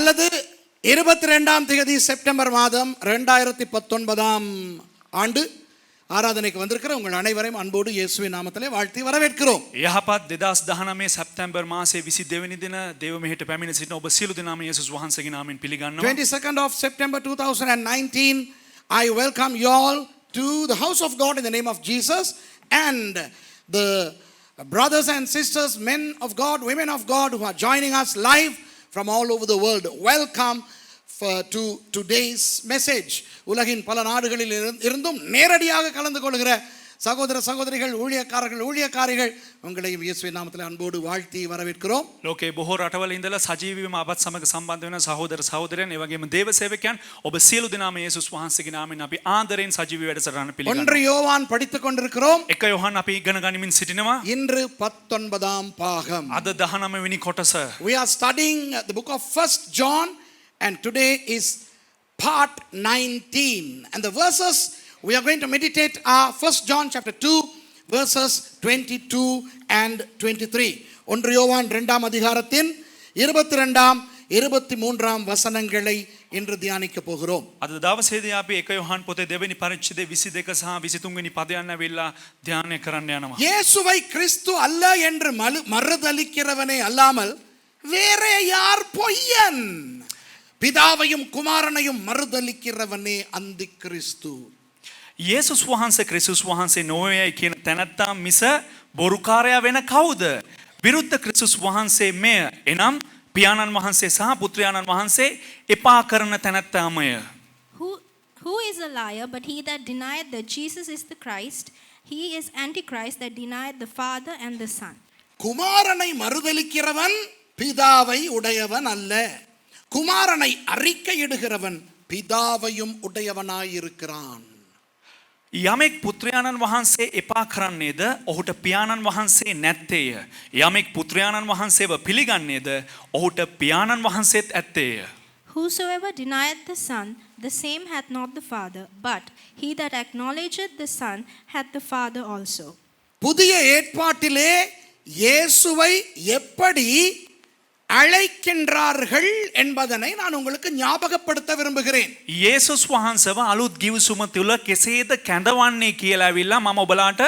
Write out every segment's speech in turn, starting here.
அல்லது 22ஆம் தேதி செப்டம்பர் மாதம் 2019ஆம் ஆண்டு ஆராதனைக்கு வந்திருக்கிற உங்கள் அனைவரையும் அன்போடு இயேசுவின் நாமத்திலே வாழ்த்தி வரவேற்கிறோம். යහපත් 2019 සැප්තැම්බර් මාසයේ 22 වෙනි දින දේව මෙහෙට පැමිණ සිටින ඔබ සියලු දෙනාම යේසුස් වහන්සේගේ නාමයෙන් පිළිගන්නවා. 22nd of September 2019 I welcome you all to the house of God in the name of Jesus, and the brothers and sisters, men of God, women of God who are joining us live from all over the world. Welcome to today's message. உலகின் பல நாடுகளில் இருந்தும் நேரடியாக கலந்து கொள்கிற சகோதர சகோதரிகள், ஊழியக்காரர்கள் உங்களையும் இயேசுவின் நாமத்தில் அன்போடு வாழ்த்தி வரவேற்கிறோம். ලෝකේ බොහෝ රටවල ඉඳලා සජීවීවම අපත් සමග සම්බන්ධ වෙන සහෝදර සහෝදරයන්, ඒ වගේම දේව සේවකයන් ඔබ සියලු දෙනාම යේසුස් වහන්සේගේ නාමයෙන් අපි ආදරයෙන් සජීවී වැඩසටහන පිළිගන්නවා. 1 யோவான் படித்துக் கொண்டிருக்கிறோம். 1 யோவான் අපි ඉගෙන ගනිමින් සිටිනවා. இன்று 19ஆம் பாகம். අද 19 වෙනි කොටස. We are studying the book of 1 John, and today is part 19, and the verses we are going to meditate are 1 John chapter 2 verses 22 and 23. 1 யோவான் 2ஆம் அதிகாரத்தின் 22ஆம் 23ஆம் வசனங்களை இன்று தியானிக்க போகிறோம். අද දවසේදී අපි 1 யோவான் පොතේ දෙවෙනි පරිච්ඡේදයේ 22 සහ 23 වෙනි පදයන් ඇවිල්ලා ධානය කරන්න යනවා. இயேசுவை கிறிஸ்து அல்ல என்று மறுதலிக்கிறவனே அல்லாமல் வேறே யார் பொய்யன்? பிதாவையும் குமாரனையும் மறுதலிக்கிறவனே அந்தி கிறிஸ்து. යේසුස් වහන්සේ ක්‍රිස්තුස් වහන්සේ නොවේයි කියන තැනැත්තා මිස බොරුකාරයා වෙන කවුද? විරුද්ධ ක්‍රිස්තුස් වහන්සේ මෙය. එනම් පියාණන් වහන්සේ සහ පුත්‍රයාණන් වහන්සේ එපා කරන තැනැත්තාමය. Who is a liar but he that denieth that Jesus is the Christ? He is Antichrist that denieth the Father and the Son. குமாரனை மறுதலிக்கிறவன் பிதாவை உடையவன் அல்ல. குமாரனை அறிக்கையிடுகிறவன் பிதாவையும் உடையவனாயிருக்கிறான். යමෙක් පුත්‍රයාණන් වහන්සේ එපා කරන්නේද ඔහුට පියාණන් වහන්සේ නැත්තේය. යමෙක් පුත්‍රයාණන් වහන්සේව පිළිගන්නේද ඔහුට පියාණන් වහන්සේත් ඇත්තේය. Whosoever denieth the Son, the same hath not the Father, but he that acknowledgeth the Son hath the Father also. புதிய ஏற்பாட்டிலே இயேசுவை எப்படி அழைக்கின்றார்கள் என்பதனை நான் உங்களுக்கு ஞாபகப்படுத்த விரும்புகிறேன். යේසුස් වහන්සේව අලුත් ගිවිසුම තුල කෙසේද කැඳවන්නේ කියලා ඇවිල්ලා මම ඔබලාට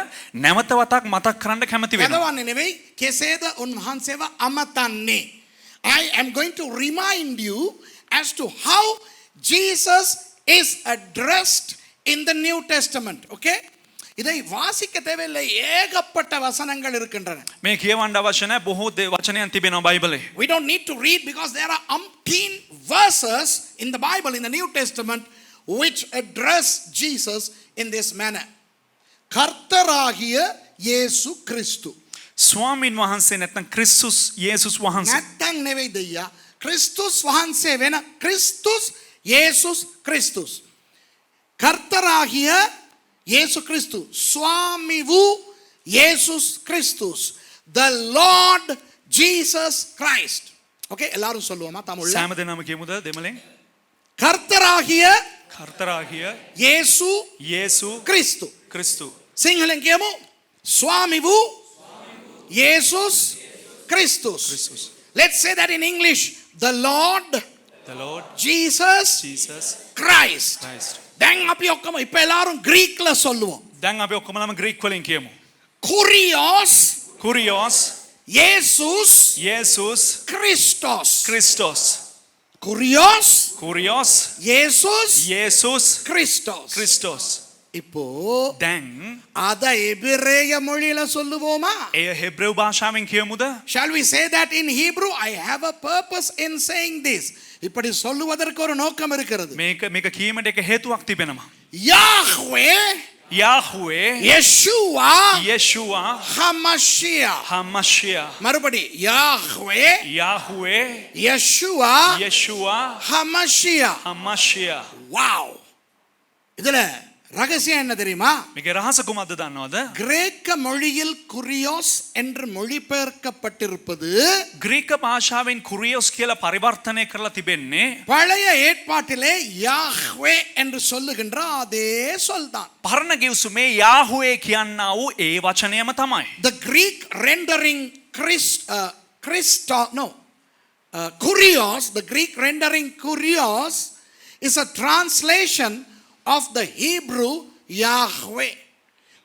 නැවත වතාවක් මතක් කරන්න කැමති වෙනවා. கதவானினவை කෙසේද උන්වහන්සේව අමතන්නේ. I am going to remind you as to how Jesus is addressed in the New Testament. Okay? இதை வாசிக்க தேவையில்லை, ஏகப்பட்ட வசனங்கள் இருக்கின்றன. මේ කියවන්න අවශ්‍ය නැහැ, බොහෝ වචනයන් තිබෙනවා බයිබලේ. We don't need to read because there are umpteen verses in the Bible, in the New Testament, which address Jesus in this manner. கர்த்தராகிய இயேசு கிறிஸ்து. ස්වාමීන් වහන්සේ නැත්නම් ක්‍රිස්තුස් යේසුස් වහන්සේ. නැත්නම් නෙවෙයි දෙයියා. ක්‍රිස්තුස් වහන්සේ වෙන ක්‍රිස්තුස් යේසුස් ක්‍රිස්තුස්. கர்த்தராகிய இயேசு கிறிஸ்து, சுவாமிவு இயேசுஸ் கிறிஸ்துஸ், the Lord Jesus Christ. Okay, எல்லாரும் சொல்லுவோமா தமிழ்ல? සෑම දෙනාම කියමුද දෙමළෙන්? கர்த்தராகிய இயேசு கிறிஸ்து. கிறிஸ்து. சிங்களம் කියමු. சுவாமிவு இயேசுஸ் கிறிஸ்துஸ். Let's say that in English. The Lord Jesus Christ. දැන් අපි ඔක්කොම இப்ப எல்லாரும் கிரீக்ல சொல்லுவோம். දැන් අපි ඔක්කොමලම ග්‍රීක් වලින් කියමු. Kurios Jesus Christos. Kurios Jesus Christos. இப்போ දැන් அத எபிரேய மொழியில சொல்லுவோமா? එය හෙබ්‍රෙව් භාෂාවෙන් කියමුද? Shall we say that in Hebrew? I have a purpose in saying this. இப்படி சொல்லுவதற்கு ஒரு நோக்கம் இருக்கிறது. මේක කීමට එක හේතුවක් තිබෙනවා. Yahweh, Yeshua, Hamashiach. மறுபடி Yahweh, Yeshua, Hamashiach. Wow. இதுல ரகசியம் என்ன தெரியுமா? මේකේ රහස කුමක්ද දන්නවද? கிரேக்க மொழியில் குரியோஸ் என்று மொழிபெயர்க்கப்பட்டிருப்பது ග්‍රීක භාෂාවෙන් කුරියොස් කියලා පරිවර්තනය කරලා තිබෙන්නේ பழைய ஏற்பாட்டிலே யாஹ்வே என்று சொல்லுகின்ற அதே சொல்தான். පරණ ගිවිසුමේ යාහුවේ කියන්නා වූ ඒ වචනයම තමයි. The Greek rendering kurios, the Greek rendering kurios, is a translation of the Hebrew Yahweh.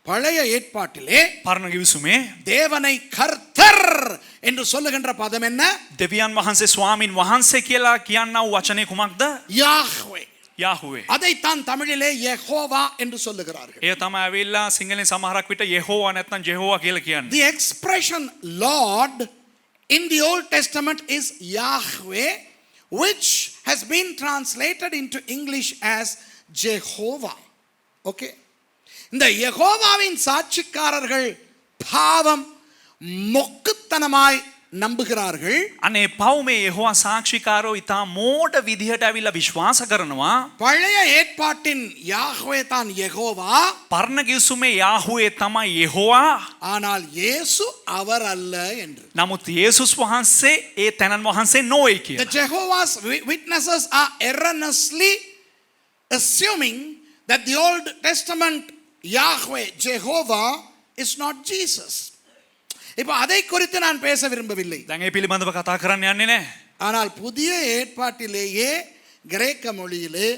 பழைய ஏற்பாட்டிலே පරණ ගිවිසුමේ தேவனை கர்த்தர் என்று சொல்லுகின்ற பதம் என்ன? දෙවියන් වහන්සේ ස්වාමින් වහන්සේ කියලා කියන්නා වූ වචනේ කුමක්ද? யாஹ்வே. යාහුවේ. அதைத்தான் தமிழிலே யெகோவா என்று சொல்லுகிறார்கள். ඒ තමයි ඇවිල්ලා සිංහලෙන් සමහරක් විට යෙහෝවා නැත්නම් ජෙහෝවා කියලා කියන්නේ. The expression Lord in the Old Testament is Yahweh, which has been translated into English as Jehovah. Okay? இந்த யெகோவாவின் சாட்சிக்காரர்கள் பாவம் மொக்குத்தனமாய் நம்புகிறார்கள். අනේ පවුමේ යෙහෝවා සාක්ෂිකාරෝ ඉතා මෝඩ විදිහට ඇවිල්ලා විශ්වාස කරනවා. பழைய ஏற்பாட்டின் யாஹ்வே தான் யெகோவா, පරණ ගිවිසුමේ යාහුවේ තමයි යෙහෝවා. ஆனால் இயேசு அவர் அல்ல என்று. නමුත් යේසුස් වහන්සේ ඒ තැනන් වහන්සේ නොවේ The කියලා. Jehovah's Witnesses are erroneously assuming that the Old Testament Yahweh, Jehovah, is not Jesus. இப்போ அதை குறித்து நான் பேச விரும்பவில்லை. දැන් ඒ පිළිබඳව කතා කරන්න යන්නේ නැහැ. ஆனால் புதிய ஏற்பாட்டிலேயே கிரேக்க மொழியிலே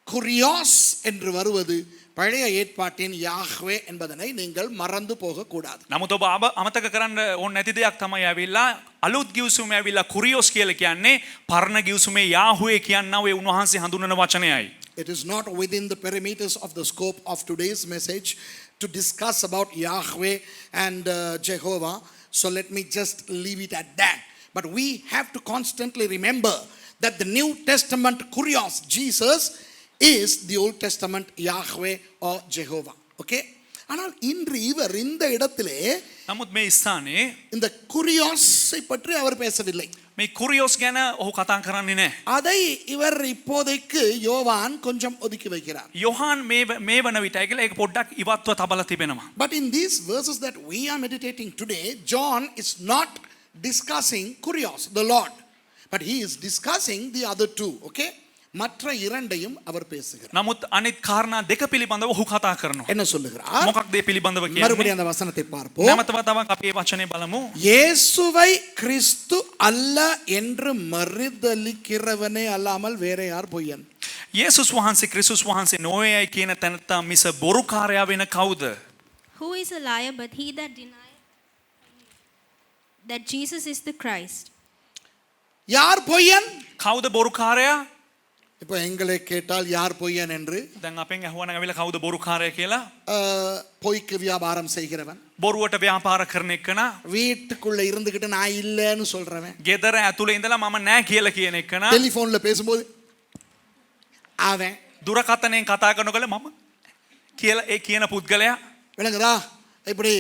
குரியோஸ் என்று வருவது பழைய ஏற்பாட்டின் யாஹ்வே என்பதனை நீங்கள் மறந்து போகக்கூடாது. නමුත් ඔබ අමතක කරන්න ඕන නැති දෙයක් තමයි ඇවිල්ලා අලුත් ගිවිසුමේ ඇවිල්ලා කුරියෝස් කියලා කියන්නේ පරණ ගිවිසුමේ යාහුවේ කියනවා ඒ උන්වහන්සේ හඳුන්වන වචනයයි. It is not within the perimeters of the scope of today's message to discuss about Yahweh and Jehovah. So let me just leave it at that. But we have to constantly remember that the New Testament kurios, Jesus, is the Old Testament Yahweh or Jehovah. Okay? ஆனால் இன்று இவர் இந்த இடத்திலே නමුත් මේ ස්ථානයේ இந்த குறியோஸை பற்றி அவர் பேசவில்லை. මේ කුරියෝස් ගැන ඔහු කතා කරන්නේ නැහැ. அதை இவர் இப்போதைக்கு யோவான் கொஞ்சம் ஒதுக்கி வைக்கிறார். යොහාන් මේ වන විට කියලා ඒක පොඩ්ඩක් ඉවත්ව තබලා තිබෙනවා. But in these verses that we are meditating today, John is not discussing kurios, the Lord, but he is discussing the other two. Okay? மற்ற இரண்டையும் அவர் பேசுகிறார். නමුත් අනිත් කාරණා දෙක පිළිබඳව ඔහු කතා කරනවා. என்ன சொல்லுகிறார்? මොකක්ද ඒ පිළිබඳව மறுபடியும் කියන්නේ? அந்த வசனத்தை பார்ப்போம். නැවත වතාවක් අපි මේ වචනේ බලමු. இயேசுவை கிறிஸ்து அல்ல என்று மறுதலிக்கிறவனே அல்லாமல் வேற யார் பொய்யன்? යේසුස් වහන්සේ ක්‍රිස්තුස් වහන්සේ නොවේයි කියන තැනත්තා මිස බොරුකාරයා වෙන කවුද? Who is a liar but he that denieth that Jesus is the Christ? யார் பொய்யன்? කවුද බොරුකාරයා? இப்போ எங்களை கேட்டால் யார் பொய்யன் என்று දැන් අපෙන් අහුවන ඇවිල්ලා කවුද බොරුකාරයා කියලා? பொய்க்கு வியாபாரம் செய்கிறவன், බොරුවට ව්‍යාපාර කරන එකනා, வீட்டுக்குள்ள இருந்துகிட்டு நான் இல்லைன்னு சொல்றவன், ගෙදර ඇතුලේ ඉඳලා මම නෑ කියලා කියන එකනා, டெலிஃபோன்ல பேசும்போது அவன், දුරකථනයෙන් කතා කරනකොට මම කියලා ඒ කියන පුද්ගලයා விளங்குதா? இப்படி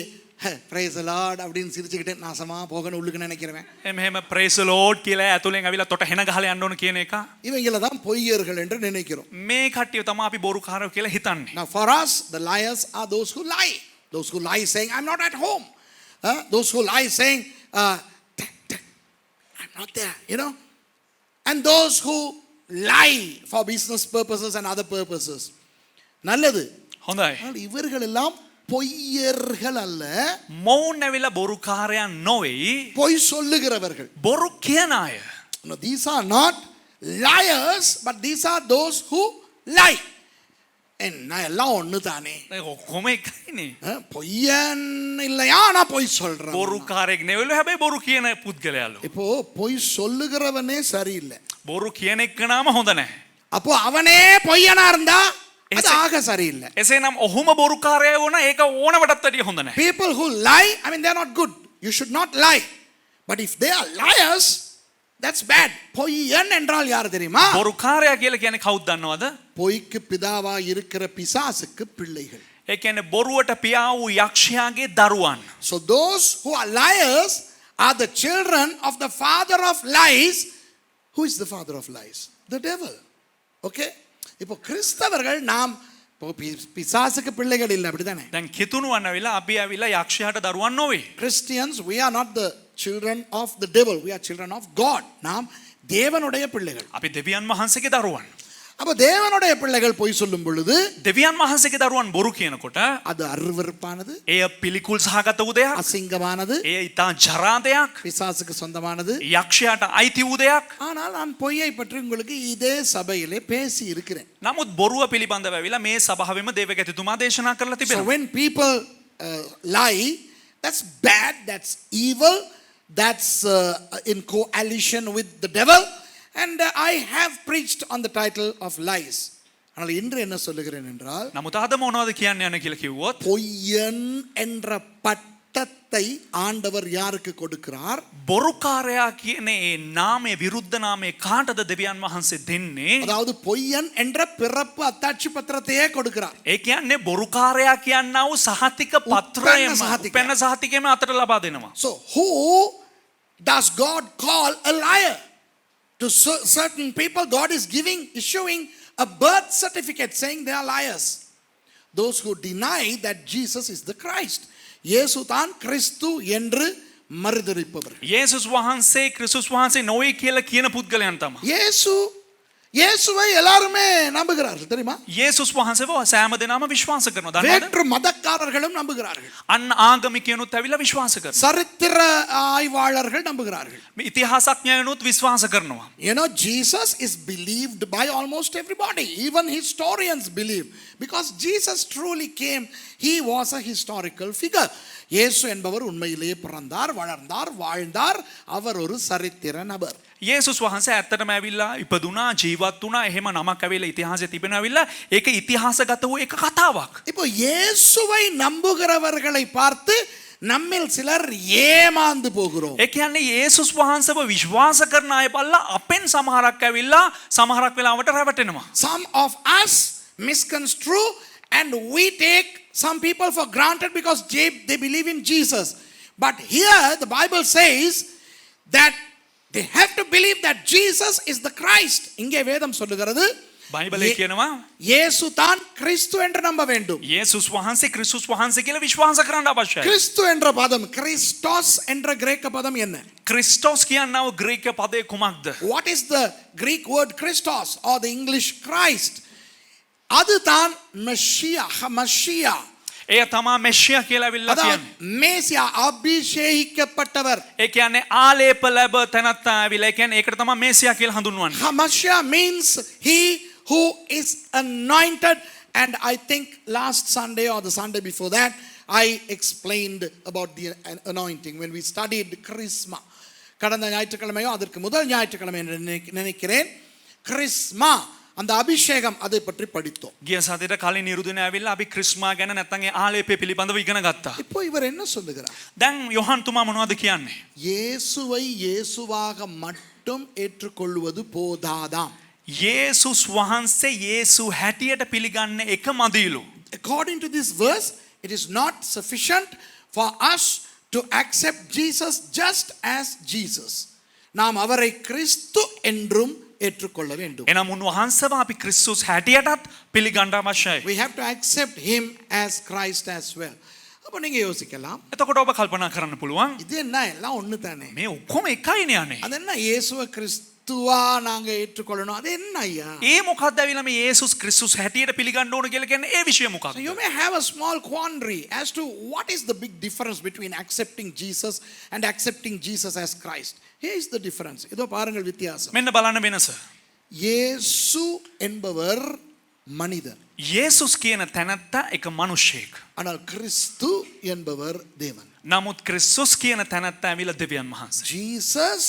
praise the Lord அப்படின்னு சிரிச்சுக்கிட்டு நாசமா போகணும் உள்ளுக்கு நினைக்கிறவன், මෙහෙම praise the Lord කියලා ඇතුලෙන් ඇවිල්ලා තොට හෙන ගහලා යන්න ඕන කියන එක. இவங்கள தான் பொய்யர்கள் என்று நினைக்கிறோம். මේ කට්ටිය තමයි අපි බොරුකාරයෝ කියලා හිතන්නේ. Now for us the liars are those who lie. Those who lie saying I'm not at home. Those who lie saying I'm not there, you know. And those who lie for business purposes and other purposes. நல்லது. හොඳයි. இவர்கள் எல்லாம் பொய்யர்கள் அல்ல, මොවුන් ඇවිල්ලා බොරුකාරයන් නොවේයි, பொய் சொல்லுகிறவர்கள். බොරු කියන අය. No, these are not liars, but these are those who lie. என்ன எல்லாம் ஒண்ணு தானே. කොහොම එකයිනේ. பொய்யன் இல்லையா, நான் பொய் சொல்றேன். බොරුකාරයෙක් නෙවෙයි හැබැයි බොරු කියන පුද්ගලයාලු. இப்போ பொய் சொல்லுகிறவனே சரியில்லை. බොරු කියන එක නාම හොඳ නැහැ. அப்போ அவனே பொய்யனா இருந்தா அது ஆக சரியில்லை. එසේනම් ඔහුම බොරුකාරයා වුණා ඒක ඕනවටත් වැඩිය හොඳ නැහැ. People who lie, I mean they are not good. You should not lie. But if they are liars, that's bad. பொய்யன் என்றால் யார் தெரியுமா? බොරුකාරයා කියලා කියන්නේ කවුද දන්නවද? பொய்க்கு பிதாவா இருக்கிற பிசாசுக்கு பிள்ளைகள். ඒ කියන්නේ බොරුවට පියා වූ යක්ෂයාගේ දරුවන්. So those who are liars are the children of the father of lies. Who is the father of lies? The devil. Okay? இப்போ கிறிஸ்தவர்கள் நாம் பிசாசுக்கு பிள்ளைகள் இல்லை, அப்படிதானே? දැන් කිතුණුවන් ඇවිල්ලා අපි ඇවිල්ලා යක්ෂයාට දරුවන් නොවේ. Christians, we are not the children of the devil, we are children of God. நாம் தேவனுடைய பிள்ளைகள். අපි දෙවියන් වහන්සේගේ දරුවන්. அப்ப தேவனுடைய பிள்ளைகள் பொய் சொல்லும் பொழுது දෙවියන් වහන්සේගේ දරුවන් බොරු කියනකොට அது අருவருப்பானது, එය පිළිකුල් සහගත වූ දෙයක්. அசிங்கமானது, එය ඊටා ජරා දෙයක්. பிசாசுக்கு சொந்தமானது. යක්ෂයාට අයිති වූ දෙයක්. ஆனால் நான் பொய்யை பற்றி உங்களுக்கு இதே சபையிலே பேசி இருக்கிறேன். නමුත් බොරුව පිළිබඳව ඇවිල්ලා මේ සභාවෙම දේවක ඇතිතුමා දේශනා කරලා So තිබෙනවා. when people lie, that's bad, that's evil, that's in coalition with the devil. And I have preached on the title of lies. ஆனால் இன்று என்ன சொல்லுகிறேன் என்றால், නමුත් අද මොනවද කියන්න යන කියලා කිව්වොත් பொய்யன் என்ற பட்டத்தை ஆண்டவர் யாருக்கு கொடுக்கிறார்? බොරුකාරයා කියන ඒ නාමයේ විරුද්ධ නාමයේ කාටද දෙවියන් වහන්සේ දෙන්නේ? அதாவது பொய்யன் என்ற பிறப்பு அத்தாட்சி பத்திரத்தையே கொடுக்கிறார். ඒ කියන්නේ බොරුකාරයා කියනා වූ සහතික පත්‍රයම සහතිකය. උපැන්න සහතිකයම අතට ලබා දෙනවා. So who does God call a liar? To certain people, God is issuing a birth certificate saying they are liars. Those who deny that Jesus is the Christ. இயேசு தான் கிறிஸ்து என்று மறுதலிப்பவர். යේසුස් වහන්සේ ක්‍රිස්තුස් වහන්සේ නොවේ කියලා කියන පුද්ගලයන් තමයි. இயேசுவை எல்லாருமே நம்புகிறார்கள், தெரியுமா? යේසුස් වහන්සේව සෑම දෙනාම විශ්වාස කරනවා. දන්නවද? வேற்று மதக்காரர்களும் நம்புகிறார்கள். අන්න ආගමිකයනුත් ඇවිල්ලා විශ්වාස කරනවා. சரித்திர ஆய்வாளர்கள் நம்புகிறார்கள். මේ ඉතිහාසඥයනුත් විශ්වාස කරනවා. You know, Jesus is believed by almost everybody. Even historians believe. Because Jesus truly came, he was a historical figure. இயேசு என்பவர் உண்மையிலேயே பிறந்தார், வளர்ந்தார், வாழ்ந்தார். அவர் ஒரு சரித்திர நபர். යේසුස් වහන්සේ ඇත්තටම ඇවිල්ලා ඉපදුනා, ජීවත් වුණා. එහෙම නමක් ඇවිල්ලා ඉතිහාසයේ තිබෙනවා ඇවිල්ලා ඒක ඉතිහාසගත වූ එක කතාවක්. இப்போ இயேசுவை நம்புகிறவர்களை பார்த்து நம்மில் சிலர் ஏமாந்து போகிறோம். ඒ කියන්නේ යේසුස් වහන්සේව විශ්වාස කරන අය බලලා අපෙන් සමහරක් ඇවිල්ලා සමහරක් වෙලාවට රැවටෙනවා. Some of us misconstrue and we take some people for granted because they believe in Jesus. But here the Bible says that they have to believe that Jesus is the Christ. இங்கே வேதம் சொல்லுகிறது බයිබලයේ කියනවා இயேசு தான் கிறிஸ்து என்று நம்ப வேண்டும். යේසුස් වහන්සේ ක්‍රිස්තුස් වහන්සේ කියලා විශ්වාස කරන්න අවශ්‍යයි. கிறிஸ்து என்ற பதம், கிறிஸ்டோஸ் என்ற கிரேக்க பதம் என்ன? ක්‍රිස්ටෝස් කියනව ග්‍රීක පදේ කුමක්ද? What is the Greek word Christos or the English Christ? அதுதான் மெஷியா. එය තමා මෙෂියා කියලා ඇවිල්ලා அதாவது කියන්නේ. மேசியா, அபிஷேகிக்கப்பட்டவர். ඒ කියන්නේ ආලේප ලැබ තැනත්තා ඇවිල්ලා. ඒ කියන්නේ ඒකට තමයි මේසියා කියලා හඳුන්වන්නේ. Messiah means he who is anointed. And I think last Sunday or the Sunday before that, I explained about the anointing when we studied Chrisma. கடந்த ஞாயிற்றுக்கிழமையோ அதற்கு முதல் ஞாயிற்றுக்கிழமை நினைக்கிறேன், கிறிஸ்மா அந்த அபிஷேகம் அதை பற்றி படித்தோம். ගිය සතියේ කලින් නිරුදුනේ ඇවිල්ලා අපි ක්‍රිස්මා ගැන නැත්නම් ඒ ආලේපය පිළිබඳව ඉගෙන ගත්තා. இப்போ இவர் என்ன சொல்லுகிறார்? දැන් යොහන් තුමා මොනවද කියන්නේ? இயேசுவை இயேசுவாக மட்டும் ஏற்றுக்கொள்வது போதாதாம். යේසුස් වහන්සේ යේසු හැටියට පිළිගන්න එක මදිලු. According to this verse, it is not sufficient for us to accept Jesus just as Jesus. நாம் அவரை கிறிஸ்து என்றும் ஏற்றுக்கொள்ள வேண்டும். එනම් උන්වහන්සේව අපි ක්‍රිස්තුස් හැටියටත් පිළිගන්න අවශ්‍යයි. We have to accept him as Christ as well. அப்ப நீங்க யோசிக்கலாம், එතකොට ඔබ කල්පනා කරන්න පුළුවන් இது என்ன எல்லாம் ஒண்ணு தானே? මේ ඔක්කොම එකයිනේ යන්නේ. அது என்ன இயேசுவை கிறிஸ்துவா நாங்க ஏற்றுக்கொள்ளணும்? அது என்ன ஐயா? ඒ මොකක්ද ඇවිල්ලා මේ යේසුස් ක්‍රිස්තුස් හැටියට පිළිගන්න ඕන කියලා කියන්නේ ඒ විෂය So මොකක්ද? you may have a small quandary as to what is the big difference between accepting Jesus and accepting Jesus as Christ. Here is the difference. இதோ பாருங்கள் வித்தியாசம். මෙන්න බලන්න වෙනස. இயேசு என்பவர் மனிதர், යේසුස් කියන තැනැත්තා එක මිනිසෙක්. ஆனால் கிறிஸ்து என்பவர் தேவன். නමුත් ක්‍රිස්තුස් කියන තැනැත්තා ඇවිල්ලා දෙවියන් වහන්සේ. Jesus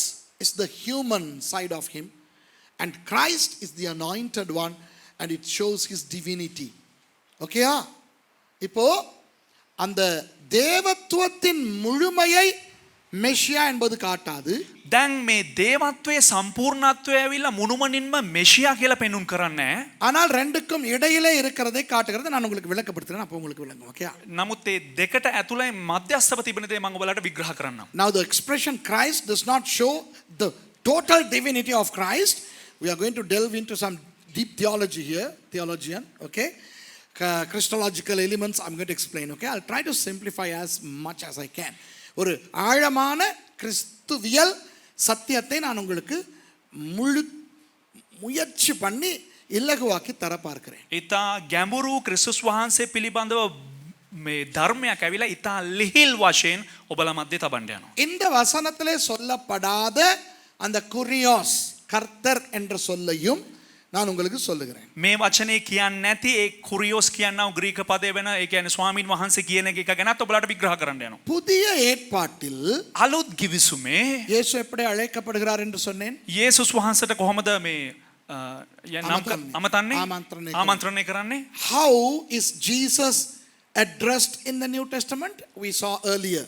is the human side of him and Christ is the anointed one and it shows his divinity. ஓகேயா? இப்போ அந்த தேவத்துவத்தின் முழுமையை மெஷியா என்பது காட்டாது. දැන් මේ දේවත්වයේ සම්පූර්ණත්වය ඇවිල්ලා මුනුමනින්ම මෙෂියා කියලා පෙන්වුම් කරන්නේ. ஆனால் ரெண்டுக்கும் இடையிலே இருக்கிறதை காட்டுகிறது. நான் உங்களுக்கு விளக்கப்படுத்துறேன், அப்போ உங்களுக்கு விளங்கும். ஓகே? නමුත් ඒ දෙකට ඇතුළේ මධ්‍යස්ථව තිබෙන දේ මම ඔයාලට විග්‍රහ කරන්නම්. Now the expression Christ does not show the total divinity of Christ. We are going to delve into some deep theology here, theologian, okay? Christological elements I'm going to explain, okay? I'll try to simplify as much as I can. ஒரு ஆழமான கிறிஸ்துவியல் சத்தியத்தை நான் உங்களுக்கு முயற்சி பண்ணி ඉල්ලගුවාකි තර பார்க்கிறேன். ඉතා ගැඹුරු ක්‍රිස්තුස් වහන්සේ පිළිබඳව මේ ධර්මයක් ඇවිලා ඉතා ලිහිල් වශයෙන් ඔබල මැද්දේ තබන්න යනවා. இந்த வசனத்திலே சொல்லப்படாத அந்த குரியோஸ் கர்த்தர் என்ற சொல்லையும் நான் உங்களுக்கு சொல்லுகிறேன். මේ වචනේ කියන්නේ නැති ඒ කුරියෝස් කියනව ග්‍රීක පදේ වෙන ඒ කියන්නේ ස්වාමීන් වහන්සේ කියන එක ගැනත් ඔබලට විග්‍රහ කරන්න යනවා. புதிய ஏற்பாட்டில் අලුත් ගිවිසුමේ இயேசு எப்படி அழைக்கப்படுகிறார் என்று சொன்னேன். යේසුස් වහන්සේට කොහොමද මේ අමතන්නේ ආමන්ත්‍රණය කරන්නේ? How is Jesus addressed in the New Testament? We saw earlier.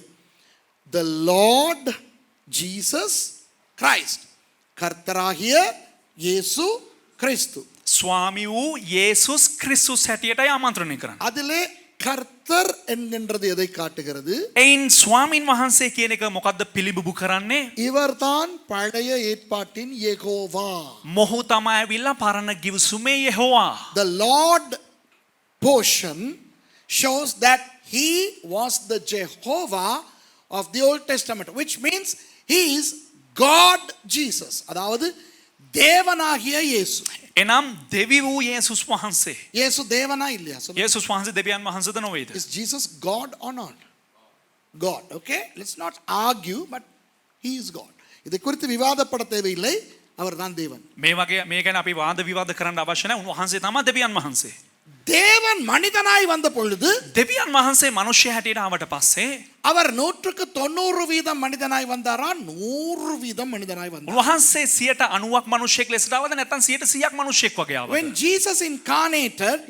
The Lord Jesus Christ. கர்த்தராகிய இயேசு கிறிஸ்து. ස්වාමී වූ යේසුස් ක්‍රිස්තුස් හැටියටයි ආමන්ත්‍රණය කරන්නේ. அதிலே கர்த்தர் என்கின்றது எதை காட்டுகிறது? එයින් ස්වාමීන් වහන්සේ කියන එක මොකද්ද පිළිබිඹු කරන්නේ? இவர்தான் பழைய ஏற்பாட்டின் யெகோவா. මොහු තමයි ඇවිල්ලා පරණ ගිවිසුමේ යෙහෝවා. The Lord portion shows that he was the Jehovah of the Old Testament, which means he is God Jesus. அதாவது தேவனாகிய இயேசு. එනම් දෙවි වූ යේසුස් වහන්සේ. இயேசு தேவனா இல்லையா? යේසුස් වහන්සේ දෙවියන් වහන්සේද නොවේද? Is Jesus God or not? God. Okay? Let's not argue, but he is God. இதை குறித்து விவாதப்பட தேவையில்லை. அவர்தான் தேவன். මේ වගේ මේ ගැන අපි වාද විවාද කරන්න අවශ්‍ය නැහැ. උන්වහන්සේ තමයි දෙවියන් වහන්සේ. தேவன் மனிதனாய் வந்த பொழுது දෙවියන් වහන්සේ මිනිස්ය හැටියට ආවට පස්සේ அவர் 190% மனிதனாய் வந்தாரா 100% மனிதனாய் வந்தாரா? උන්වහන්සේ 90ක් මිනිසෙක් ලෙසට ආවද නැත්නම් 100ක් මිනිසෙක් වගේ ආවද? When Jesus incarnated,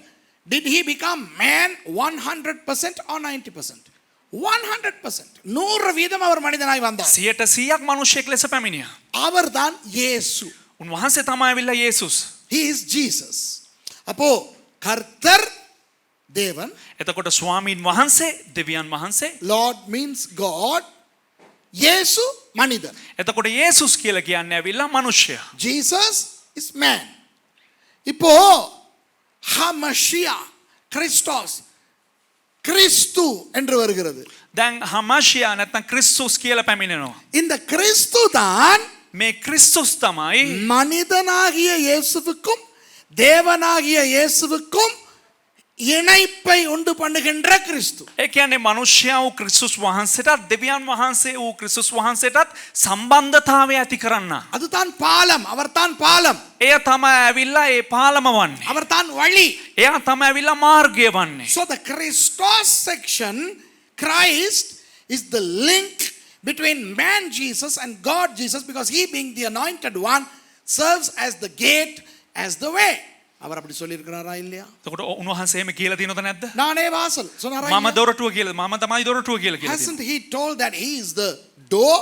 did he become man 100% or 90%? 100%. 100% அவர் மனிதனாய் வந்தார். 100ක් මිනිසෙක් ලෙස පැමිණියා. அவர்தான் இயேசு. උන්වහන්සේ තමයි ඇවිල්ලා යේසුස්. He is Jesus. அப்போ கர்த்தர் தேவன். එතකොට ස්වාමීන් වහන්සේ දෙවියන් වහන්සේ. Lord means God. இயேசு மனிதன். එතකොට යේසුස් කියලා කියන්නේ ඇවිල්ලා මිනිසයා. Jesus is man. இப்போ ஹமஷியா கிறிஸ்டோஸ் கிறிஸ்து என்று வருகிறது. දැන් හමාෂියා නැත්නම් ක්‍රිස්තුස් කියලා පැමිණෙනවා. இந்த கிறிஸ்து தான் මේ ක්‍රිස්තුස් තමයි மனிதனாகிய இயேசுவுக்கும் தேவனாகிய இயேசுவுக்கும் இணைப்பை உண்டு பண்ணுகின்ற கிறிஸ்து. ඒ කියන්නේ මිනිසයා වූ ක්‍රිස්තුස් වහන්සේටත් දෙවියන් වහන්සේ වූ ක්‍රිස්තුස් වහන්සේටත් සම්බන්ධතාවය ඇති කරන්න. அதுதான் பாலம். அவர்தான் பாலம். එය තමයි ඇවිල්ලා ඒ පාලම වන්නේ. அவர்தான் வழி. එයා තමයි ඇවිල්ලා මාර්ගය වන්නේ. So the Christos section, Christ is the link between man Jesus and God Jesus, because he being the anointed one serves as the gate, as the way. அவர் அப்படி சொல்லி இருக்கிறாரா இல்லையா? එතකොට උන්වහන්සේ එහෙම කියලා තියෙනවද නැද්ද? நானே வாசல் சொன்னாரா? මම දොරටුව කියලා මම තමයි දොරටුව කියලා කියලා. Hasn't he told that he is the door?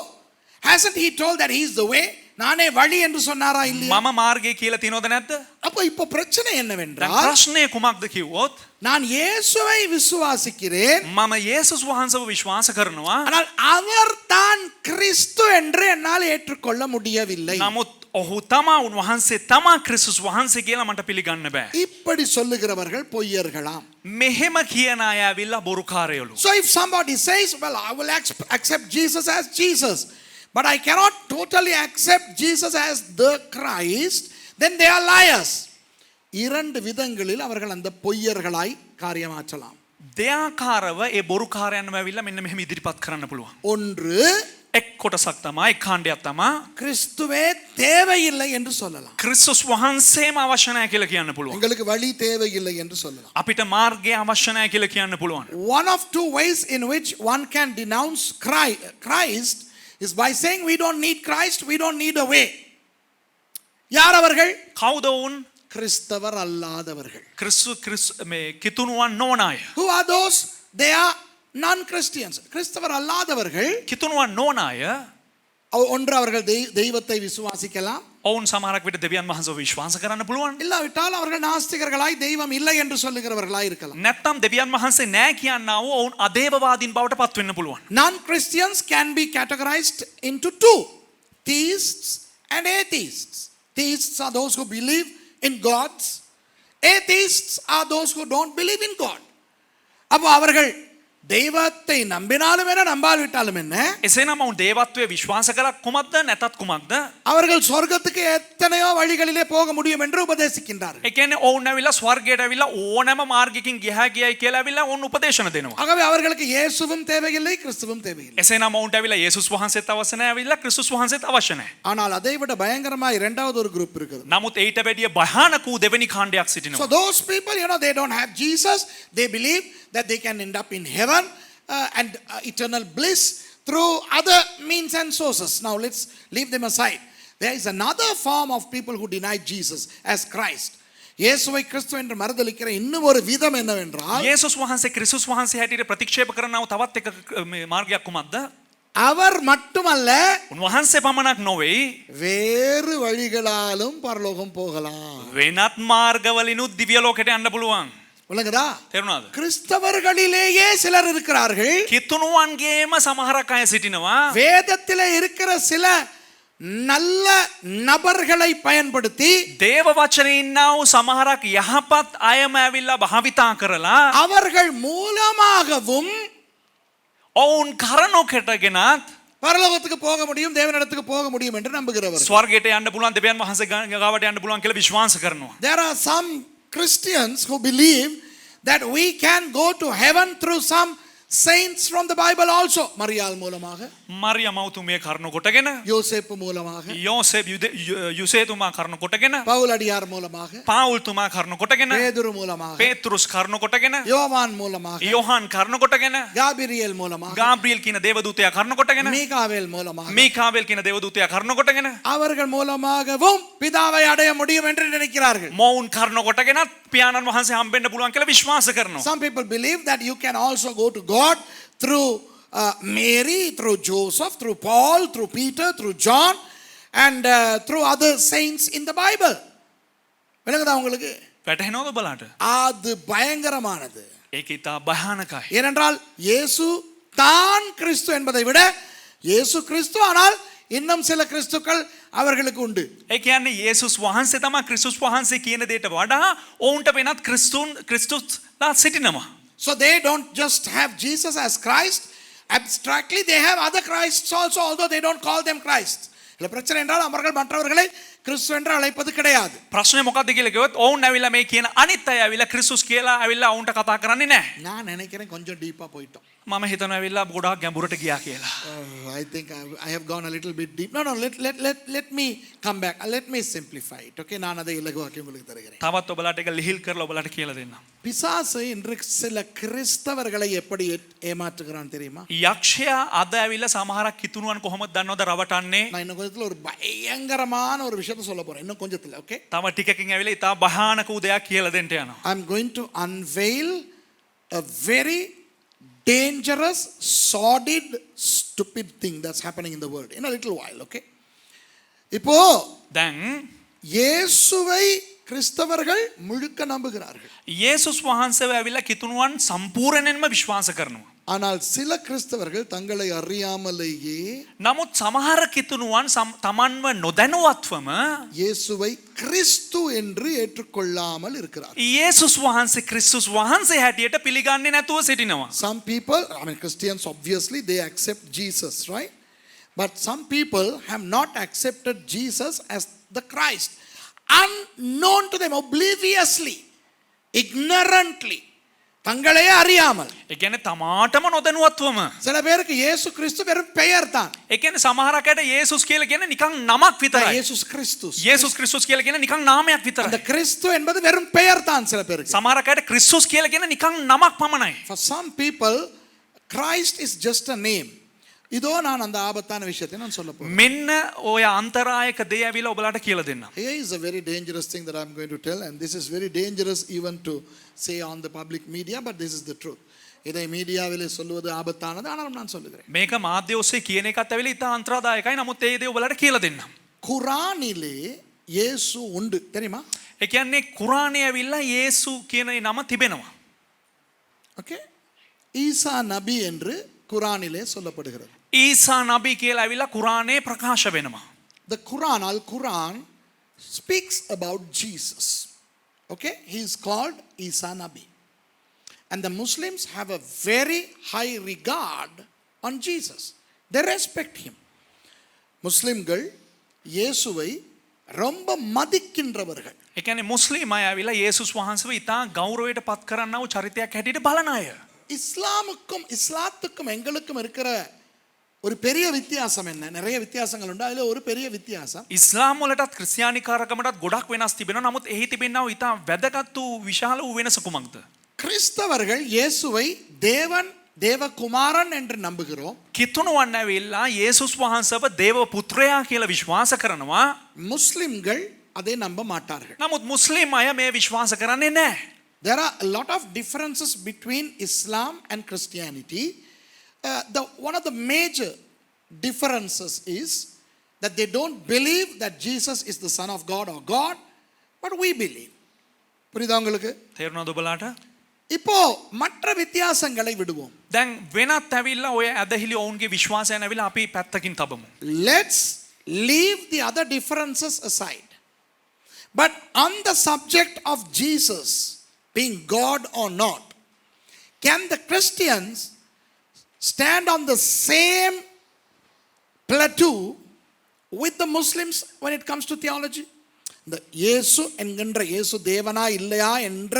Hasn't he told that he is the way? நானே வழி என்று சொன்னாரா இல்லையா? මම මාර්ගය කියලා තියෙනවද නැද්ද? அப்ப இப்போ பிரச்சனை දැන් என்னவென்றால், ප්‍රශ්නේ කුමක්ද කිව්වොත් நான் இயேசுவை விசுவாசிக்கிறேன், මම යේසුස් වහන්සේව විශ්වාස කරනවා. ஆனால் அவர் தான் கிறிஸ்து என்று என்னால் ஏற்றுக்கொள்ள முடியவில்லை. නමුත් ඔහු තමා උන්වහන්සේ තමා ක්‍රිස්තුස් වහන්සේ කියලා මට පිළිගන්න බෑ. இப்படி சொல்லுகிறவர்கள் பொய்யர்களாம். මෙහෙම කියන අය ඇවිල්ලා බොරුකාරයලු. So if somebody says, well, I will accept Jesus as Jesus, but I cannot totally accept Jesus as the Christ, then they are liars. இரண்டு விதங்களில் அவர்கள் அந்த பொய்யர்களாய் காரியமாற்றலாம். දෙයාකාරව ඒ බොරුකාරයන්ව ඇවිල්ලා මෙන්න මෙහෙම ඉදිරිපත් කරන්න පුළුවන්. ஒன்று, එක් කොටසක් තමයි එක් කාණ්ඩයක් තමයි கிறிஸ்துவே தேவையில்லை என்று சொல்லலாம். ක්‍රිස්තුස් වහන්සේම අවශ්‍ය නැහැ කියලා කියන්න පුළුවන්. உங்களுக்கு வழி தேவையில்லை என்று சொல்லலாம். අපිට මාර්ගය අවශ්‍ය නැහැ කියලා කියන්න පුළුවන්. One of two ways in which one can denounce Christ is by saying we don't need Christ, we don't need a way. யார் அவர்கள்? කවුද වුන්? கிறிஸ்தவர் அல்லாதவர்கள். ක්‍රිස්තු මේ කිතුණුවන් නොවන අය. Who are those? They are non-Christians. கிறிஸ்தவர் அல்லாதவர்கள் කිතුණුවන් නොවන අය ஒன்று அவர்கள் தெய்வத்தை விசுவாசிக்கலாம், ඔවුන් සමහරක් විට දෙවියන් වහන්සේව විශ්වාස කරන්න පුළුවන්. இல்லாவிட்டால் அவர்கள் நாஸ்திகர்களாய் தெய்வம் இல்லை என்று சொல்லுகிறவர்களாய் இருக்கலாம். නැත්නම් දෙවියන් වහන්සේ නැහැ කියනවා ඔවුන් අදේවවාදීන් බවට පත් වෙන්න පුළුවන්. Non-Christians can be categorized into two: theists and atheists. Theists are those who believe in gods. Atheists are those who don't believe in God. அப்போ அவர்கள் தெய்வத்தை நம்பினாலும் என்ன நம்பாவிட்டாலும் என்ன එසේනම් ඔවුන් දේවත්වයේ විශ්වාස කළත් කුමක්ද නැතත් කුමක්ද? அவர்கள் சொர்க்கத்துக்கு எத்தனையோ வழிகளிலே போக முடியும் என்று உபதேசிக்கின்றார்கள். ඒ කියන්නේ ඔවුන් ඇවිල්ලා ස්වර්ගයට ඇවිල්ලා ඕනෑම මාර්ගයකින් ගියා ගියයි කියලා ඇවිල්ලා ඔවුන් උපදේශන දෙනවා. ஆகவே அவர்களுக்கு இயேசுவும் தேவையில்லை கிறிஸ்துவும் தேவையில்லை. එසේනම් ඔවුන්ට ඇවිල්ලා යේසුස් වහන්සේත් අවශ්‍ය නැහැ ඇවිල්ලා ක්‍රිස්තුස් වහන්සේත් අවශ්‍ය නැහැ. ஆனால் அதை விட பயங்கரமாய் இரண்டாவது ஒரு குரூப் இருக்குது. නමුත් ඊට වැඩිය භයානක වූ දෙවෙනි කාණ්ඩයක් So සිටිනවා. those people, they don't have Jesus. They believe that they can end up in heaven and eternal bliss through other means and sources. Now let's leave them aside. There is another form of people who deny Jesus as Christ. இயேசுவை கிறிஸ்து என்று மறுதலிக்கிற இன்னும் ஒரு விதம் என்னவென்றால் යේසුස් වහන්සේ ක්‍රිස්තුස් වහන්සේ හැටියට ප්‍රතික්ෂේප කරනව තවත් එක මාර්ගයක් කුමක්ද? அவர் மட்டுமல்ல උන්වහන්සේ පමණක් නොවේ வேறு வழிகளாலும் பரலோகம் போகலாம். වෙනත් මාර්ගවලිනුත් දිව්‍ය ලෝකයට යන්න පුළුවන්. விளங்குதா? තේරුණාද? கிறிஸ்தவர்களிலேயே சிலர் இருக்கிறார்கள். කිතුණුවන්ගේම සමහරක් අය සිටිනවා. வேதத்திலே இருக்கிற சில நல்ல நபர்களை பயன்படுத்தி දේව වචනේ ඉන්නා වූ සමහරක් යහපත් අයම ඇවිල්ලා භාවිතා කරලා அவர்கள் மூலமாகவும் ඔවුන් කරනොකටගෙනත් பரலோகத்துக்கு போக முடியும், தேவனிடத்துக்கு போக முடியும் என்று நம்புகிறவர். ස්වර්ගයට යන්න පුළුවන්, දෙවියන් වහන්සේ ගාවට යන්න පුළුවන් කියලා විශ්වාස කරනවා. There are some Christians who believe that we can go to heaven through some saints from the Bible also. மரியாள் மூலமாக, මරිය මව්තුමිය කරනකොටගෙන, யோசேப்பு மூலமாக, යෝසෙප් යුසේතුමා කරනකොටගෙන, பவுல் அடியார் மூலமாக, පාවුල්තුමා කරනකොටගෙන, பேதுரு மூலமாக, පේතෘස් කරනකොටගෙන, யோவான் மூலமாக, යෝහන් කරනකොටගෙන, காபிரியேல் மூலமாக, ගාබ්‍රියෙල් කියන දේවදූතයා කරනකොටගෙන, மீகாவேல் மூலமாக, මීකාවෙල් කියන දේවදූතයා කරනකොටගෙන, அவர்கள் மூலமாகவும் பிதாவை அடைய முடியும் என்று நினைக்கிறார்கள். මොවුන් කරනකොටගෙනත් පියාණන් වහන්සේ හම්බෙන්න පුළුවන් කියලා විශ්වාස කරනවා. Some people believe that you can also go to God through Mary, through Joseph, through Paul, through Peter, through John, and through other saints in the Bible. விளங்குதா உங்களுக்கு? වැටහෙනවද බලන්න? அது பயங்கரமானது. ඒක ඉතා භයානකයි. ஏனென்றால் இயேசு தான் கிறிஸ்து என்பதை விட இயேசு கிறிஸ்து, ஆனால் இன்னும் சில கிறிஸ்துக்கள் அவர்களுக்கு உண்டு. ඒ කියන්නේ යේසුස් වහන්සේ තමයි ක්‍රිස්තුස් වහන්සේ කියන දේට වඩා ඔවුන්ට වෙනත් ක්‍රිස්තුස්ලා සිටිනවා. So they don't just have Jesus as Christ. Abstractly they have other Christs also, although they don't call them Christ. இல்ல பிரச்சனை என்றால் அவர்கள் மற்றவர்களை கிறிஸ்து என்று அழைப்பது கிடையாது. ප්‍රශ්නේ මොකක්ද කියලා කිව්වොත් ඔවුන් ඇවිල්ලා මේ කියන අනිත් අය ඇවිල්ලා ක්‍රිස්තුස් කියලා ඇවිල්ලා ඔවුන්ට කතා කරන්නේ නැහැ. நான் நினைக்கிறேன் கொஞ்சம் டீப்பா போயிட்டோம். මම හිතනවා ඇවිල්ලා ගොඩාක් ගැඹුරට ගියා කියලා. I think I have gone a little bit deep. No, let me come back. Let me simplify it. Okay, நான் அதை இலகுவாக்கி உங்களுக்கு தருகிறேன். තවත් ඔබලාට ඒක ලිහිල් කරලා ඔබලාට කියලා දෙන්නම්. பிசாசு இன்று சில கிறிஸ்தவர்களை எப்படி ஏமாற்றுகிறான் தெரியுமா? යක්ෂයා අද ඇවිල්ලා සමහරක් කිතුණුවන් කොහොමද දන්නවද රවටන්නේ? நான் இன்னும் கொஞ்சத்துல ஒரு பயங்கரமான ஒரு விஷயத்தை சொல்ல போறேன். இன்னும் கொஞ்சத்துல, okay? තව ටිකකින් ඇවිල්ලා ඉතා භයානක වූ දෙයක් කියලා දෙන්න යනවා. I'm going to unveil a very dangerous, sordid, stupid thing that's happening in the world in a little while, okay? இப்போ දැන් இயேசுவை கிறிஸ்தவர்கள் முழுக்க நம்புகிறார்கள். යේසුස් වහන්සේව ඇවිල්ලා කිතුණුවන් සම්පූර්ණයෙන්ම විශ්වාස කරනවා. ஆனால் சில கிறிஸ்தவர்கள் தங்களை அறியாமலேயே නමුත් සමහර කිතුණුවන් තමන්ව නොදැනුවත්වම இயேசுவை கிறிஸ்து என்று ஏற்றுக்கொள்ளாமல் இருக்கிறார்கள். යේසුස් වහන්සේ ක්‍රිස්තුස් වහන්සේ හැටියට පිළිගන්නේ නැතුව සිටිනවා. Some people, Christians obviously they accept Jesus, right? But some people have not accepted Jesus as the Christ. Unknown to them, obliviously, ignorantly, தங்களையே அறியாமல். ඒ කියන්නේ තමාටම නොදැනුවත්වම. சில பேருக்கு இயேசு கிறிஸ்து வெறும் பெயர் தான். ඒ කියන්නේ සමහරකට යේසුස් කියලා කියන්නේ නිකන් නමක් විතරයි. இயேசுஸ் கிறிஸ்துஸ். යේසුස් ක්‍රිස්තුස් කියලා කියන්නේ නිකන් නාමයක් அந்த විතරයි. கிறிஸ்து என்பது வெறும் பெயர் தான் சில பேருக்கு. සමහරකට ක්‍රිස්තුස් කියලා කියන්නේ නිකන් නමක් පමණයි. For some people Christ is just a name. இதோ நான் அந்த ஆபத்தான விஷயத்தை நான் சொல்ல போறேன். මෙන්න ඔය අන්තරායක දේ ඇවිල්ලා ඔබලාට කියලා දෙන්නම්. Here is a very dangerous thing that I'm going to tell, and this is very dangerous even to say on the public media, but this is the truth. இதை மீடியாவிலே சொல்வது ஆபத்தானது, ஆனாலும் நான் சொல்லுகிறேன். මේක මාධ්‍ය ඔස්සේ කියන එකත් ඇවිල්ලා ඉතා අන්තරාදායකයි. නමුත් ඒ දේ ඔබලාට කියලා දෙන්නම්. குரானிலே இயேசு உண்டு தெரியுமா? ඒ කියන්නේ කුරානයේ ඇවිල්ලා යේසු කියන නම තිබෙනවා. ஓகே, ஈசா நபி என்று குரானிலே சொல்லப்படுகிறது. ඊසා නබි කියලා ඇවිල්ලා කුරානයේ ප්‍රකාශ වෙනවා. The Quran, Al-Quran speaks about Jesus. Okay, he is called Isa Nabi. And the Muslims have a very high regard on Jesus. They respect him. முஸ்லிம்கள் இயேசுவை ரொம்ப மதிக்கின்றவர்கள். ඒ කියන්නේ මුස්ලිම් අය ඇවිල්ලා යේසුස් වහන්සේව ඉතා ගෞරවයට පත් කරන්නව චරිතයක් හැටියට බලන අය. இஸ்லாமுக்கும் இஸ்லாத்துக்கும் எங்களுக்கும் இருக்கிற ஒரு பெரிய வித்தியாசம் என்ன? நிறைய வித்தியாசங்கள் உண்டு. அதுல ஒரு பெரிய வித்தியாசம் ඉස්ලාම් වලටත් ක්‍රිස්තියානිකාරකමටත් ගොඩක් වෙනස් තිබෙනවා. නමුත් එහි තිබෙනව ඉතා වැදගත් වූ විශාල වූ වෙනස කුමක්ද? கிறிஸ்தவர்கள் இயேசுவை தேவன் தேவகுமாரன் என்று நம்புகிறோம். කිතුණුවන් ඇවිල්ලා යේසුස් වහන්සේව දේව පුත්‍රයා කියලා විශ්වාස කරනවා. முஸ்லிம்கள் அதை நம்ப மாட்டார்கள். නමුත් මුස්ලිම් අය මේ විශ්වාස කරන්නේ නැහැ. There are a lot of differences between Islam and Christianity. One of the major differences is that they don't believe that Jesus is the Son of God or God, but we believe. புரியுதா உங்களுக்கு? තේරුණාද ඔබලාට? இப்போ மற்ற வித்தியாசங்களை விடுவோம். දැන් වෙනත් ඇවිල්ලා ඔය ඇදහිලි ඔවුන්ගේ විශ්වාසයන් ඇවිල්ලා අපි පැත්තකින් තබමු. Let's leave the other differences aside. But on the subject of Jesus being God or not, can the Christians stand on the same plateau with the Muslims when it comes to theology? இந்த இயேசு என்கின்ற இயேசு தேவனா இல்லையா என்ற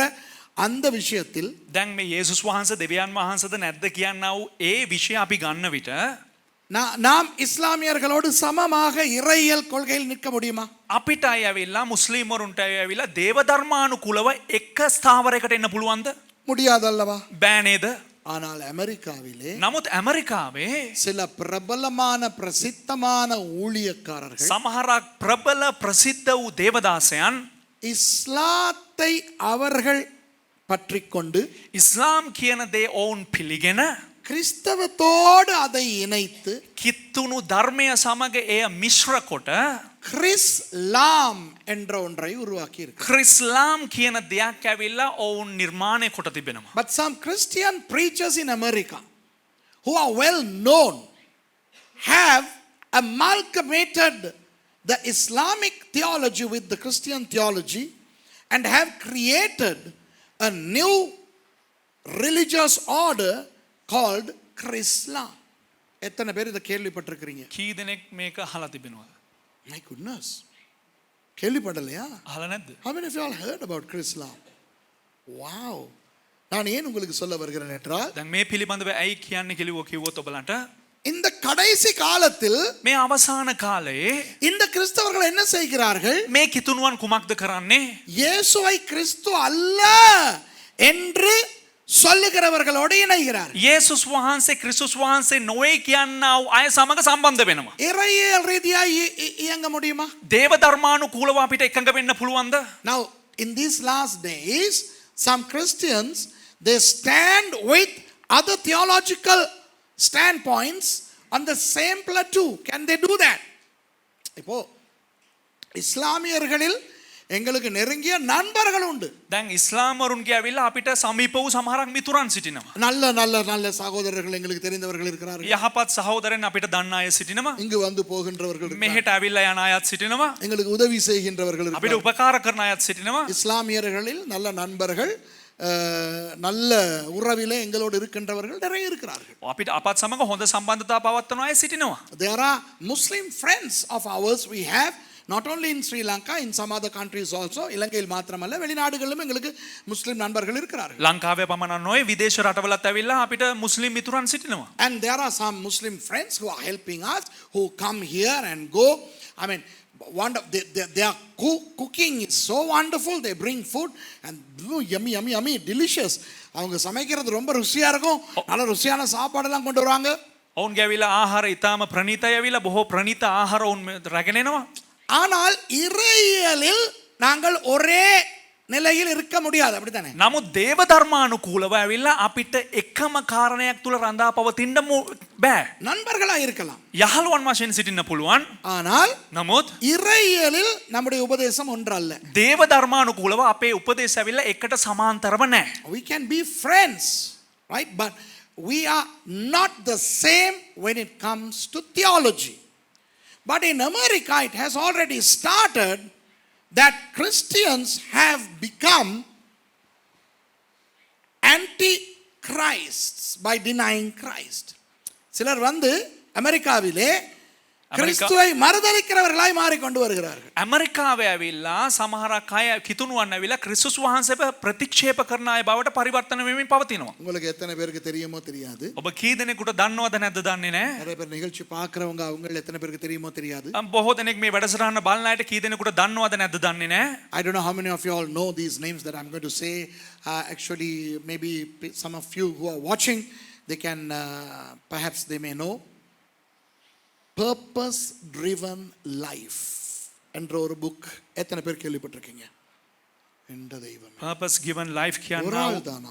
அந்த விஷயத்தில் දැන් මේ යේසුස් වහන්සේ දෙවියන් වහන්සේද නැද්ද කියනා වූ ඒ විෂය අපි ගන්න විට நாம் இஸ்லாமியர்களோடு சமமாக இறையியல் கொள்கையில் நிற்க முடியுமா? අපිට අය ඇවිල්ලා මුස්ලිම් වරුන්ට අය ඇවිල්ලා දේව ධර්මානුකූලව එක ස්ථාවරයකට එන්න පුළුවන්ද? முடியாதல்லவா? බෑ නේද? ஆனால் அமெரிக்காவிலே නමුත් ඇමරිකාවේ சில பிரபலமான பிரசித்தமான ஊழியக்காரர்கள் සමහරක් ප්‍රබල ප්‍රසිද්ධ වූ දේවදාසයන් இஸ்லாத்தை அவர்கள் பற்றிக்கொண்டு ඉස්ලාම් කියන දේ ඔවුන් පිළිගෙන கிறிஸ்தவத்தோடு அதை இணைத்து කිත්තුණු ධර්මය සමග එය මිශ්‍ර කොට கிறிஸ்லாம் என்ற ஒன்றை உருவாக்கி இருக்கு. ක්‍රිස්ලාම් කියන දෙයක් ඇවිල්ලා ඔවුන් නිර්මාණය කොට තිබෙනවා. But some Christian preachers in America who are well known have amalgamated the Islamic theology with the Christian theology and have created a new religious order called Chrislam. எத்தனை பேர் இதை கேள்விப்பட்டிருக்கிறீங்க? කී දෙනෙක් මේක අහලා තිබෙනවද? My goodness. கேள்விப்படலையா? අහලා නැද්ද? How many of you all heard about Chrislam? Wow. நான் ஏன் உங்களுக்கு சொல்ல வருகிறேன் என்றால் දැන් මේ පිළිබඳව ඇයි කියන්නේ කිව්වොත් ඔබලන්ට இந்த கடைசி காலத்தில் මේ අවසාන කාලයේ இந்த கிறிஸ்தவர்கள் என்ன செய்கிறார்கள்? මේ කිතුණුවන් කුමක්ද කරන්නේ? இயேசுவை கிறிஸ்து அல்ல என்று சொல்லுகிறவர்களோடு இணைகிறார். යේසුස් වහන්සේ ක්‍රිස්තුස් වහන්සේ නොවේ කියනා වූ අය සමග සම්බන්ධ වෙනවා. இறையியல் ரீதியா இயங்க முடியுமா? දේව ධර්මානුකූලව අපිට එකඟ වෙන්න පුළුවන්ද? Now in these last days some Christians they stand with other theological standpoints on the same plateau. Can they do that? இப்போ இஸ்லாமியர்களில் எங்களுக்கு நெருங்கிய நண்பர்கள் உண்டு. දැන් ඉස්ලාම් වරුන්ගේ ඇවිල්ලා අපිට සමීප වූ සමහරක් මිතුරන් සිටිනවා. நல்ல நல்ல நல்ல சகோதரர்கள் எங்களுக்கு தெரிந்தவர்கள் இருக்கிறார்கள். යහපත් සහෝදරයන් අපිට දන්න අය සිටිනවා. இங்கு வந்து போகின்றவர்கள் இருக்கிறார்கள். මෙහෙට ඇවිල්ලා යන අයත් සිටිනවා. எங்களுக்கு உதவி செய்கின்றவர்கள் අපිට இருக்கிறார்கள். උපකාර කරන අයත් සිටිනවා. இஸ்லாமியர்களில் நல்ல நண்பர்கள் நல்ல உறவிலே எங்களோடு இருக்கின்றவர்கள் நிறைய இருக்கிறார்கள். අපිට අපත් සමග හොඳ සම්බන්ධතාව පවත්වන අය සිටිනවා. There are Muslim friends of ours we have not only in Sri Lanka, in some other countries also. இலங்கையில் மாத்திரமல்ல வெளிநாடுகளிலும் எங்களுக்கு முஸ்லிம் நண்பர்கள் இருக்கிறார்கள். ලංකාවේ පමණක් නොවේ විදේශ රටවලත් ඇවිල්ලා අපිට මුස්ලිම් මිතුරන් සිටිනවා. And there are some Muslim friends who are helping us, who come here and go. I mean, their cooking is so wonderful. They bring food and yummy, yummy, yummy, delicious. அவங்க சமைக்கிறது ரொம்ப ருசியா இருக்கும். நல்ல ருசியான சாப்பாடெல்லாம் கொண்டு வருவாங்க. ඔවුන්ගේ ඇවිල්ලා ආහාර ඉතාම ප්‍රණීතයි ඇවිල්ලා බොහෝ ප්‍රණීත ආහාර ඔවුන් රැගෙන එනවා. ஆனால் இறையியலில் நாங்கள் ஒரே நிலையில் இருக்க முடியாது, அப்படித்தானே? නමුත් දේව ධර්මානුකූලව ඇවිල්ලා අපිට එකම කාරණයක් තුල රඳා පවතින්න බෑ. நண்பர்களா இருக்கலாம், යහළුවන් වශයෙන් සිටින්න පුළුවන්. ஆனால் නමුත් இறையியலில் நம்முடைய உபதேசம் ஒன்றல்ல. දේව ධර්මානුකූලව අපේ උපදේශ ඇවිල්ලා එකට සමාන්තරව නැහැ. We can be friends, right? But we are not the same when it comes to theology. But in America it has already started that Christians have become antichrists by denying Christ. சிலர் வந்து அமெரிக்காவிலே கிறிஸ்துவை மறுதலிக்கிறவர்களாய் மாறிக்கொண்டு வருகிறார்கள். ඇමරිකාවේ ඇවිල්ලා සමහරක් අය කිතුණුවන් ඇවිල්ලා ක්‍රිස්තුස් වහන්සේව ප්‍රතික්ෂේප කරන අය බවට පරිවර්තන වෙමින් පවතිනවා. உங்களுக்கு எத்தனை பேருக்கு தெரியுமோ தெரியாது. ඔබ කී දෙනෙකුට දන්නවද නැද්ද දන්නේ නැහැ. நிறைய பேர் நிகழ்ச்சி பார்க்கறவங்க அவங்க எத்தனை பேருக்கு தெரியுமோ தெரியாது. බොහෝ දෙනෙක් මේ වැඩසටහන බලන අයට කී දෙනෙකුට දන්නවද නැද්ද දන්නේ නැහැ. I don't know how many of you all know these names that I'm going to say. Actually, maybe some of you who are watching, they can perhaps they may know. Purpose Driven Life என்ற ஒரு book எத்தனை பேர் கேள்விப்பட்டிருக்கீங்க? என்ற தெய்வம். Purpose Given Life කියනවා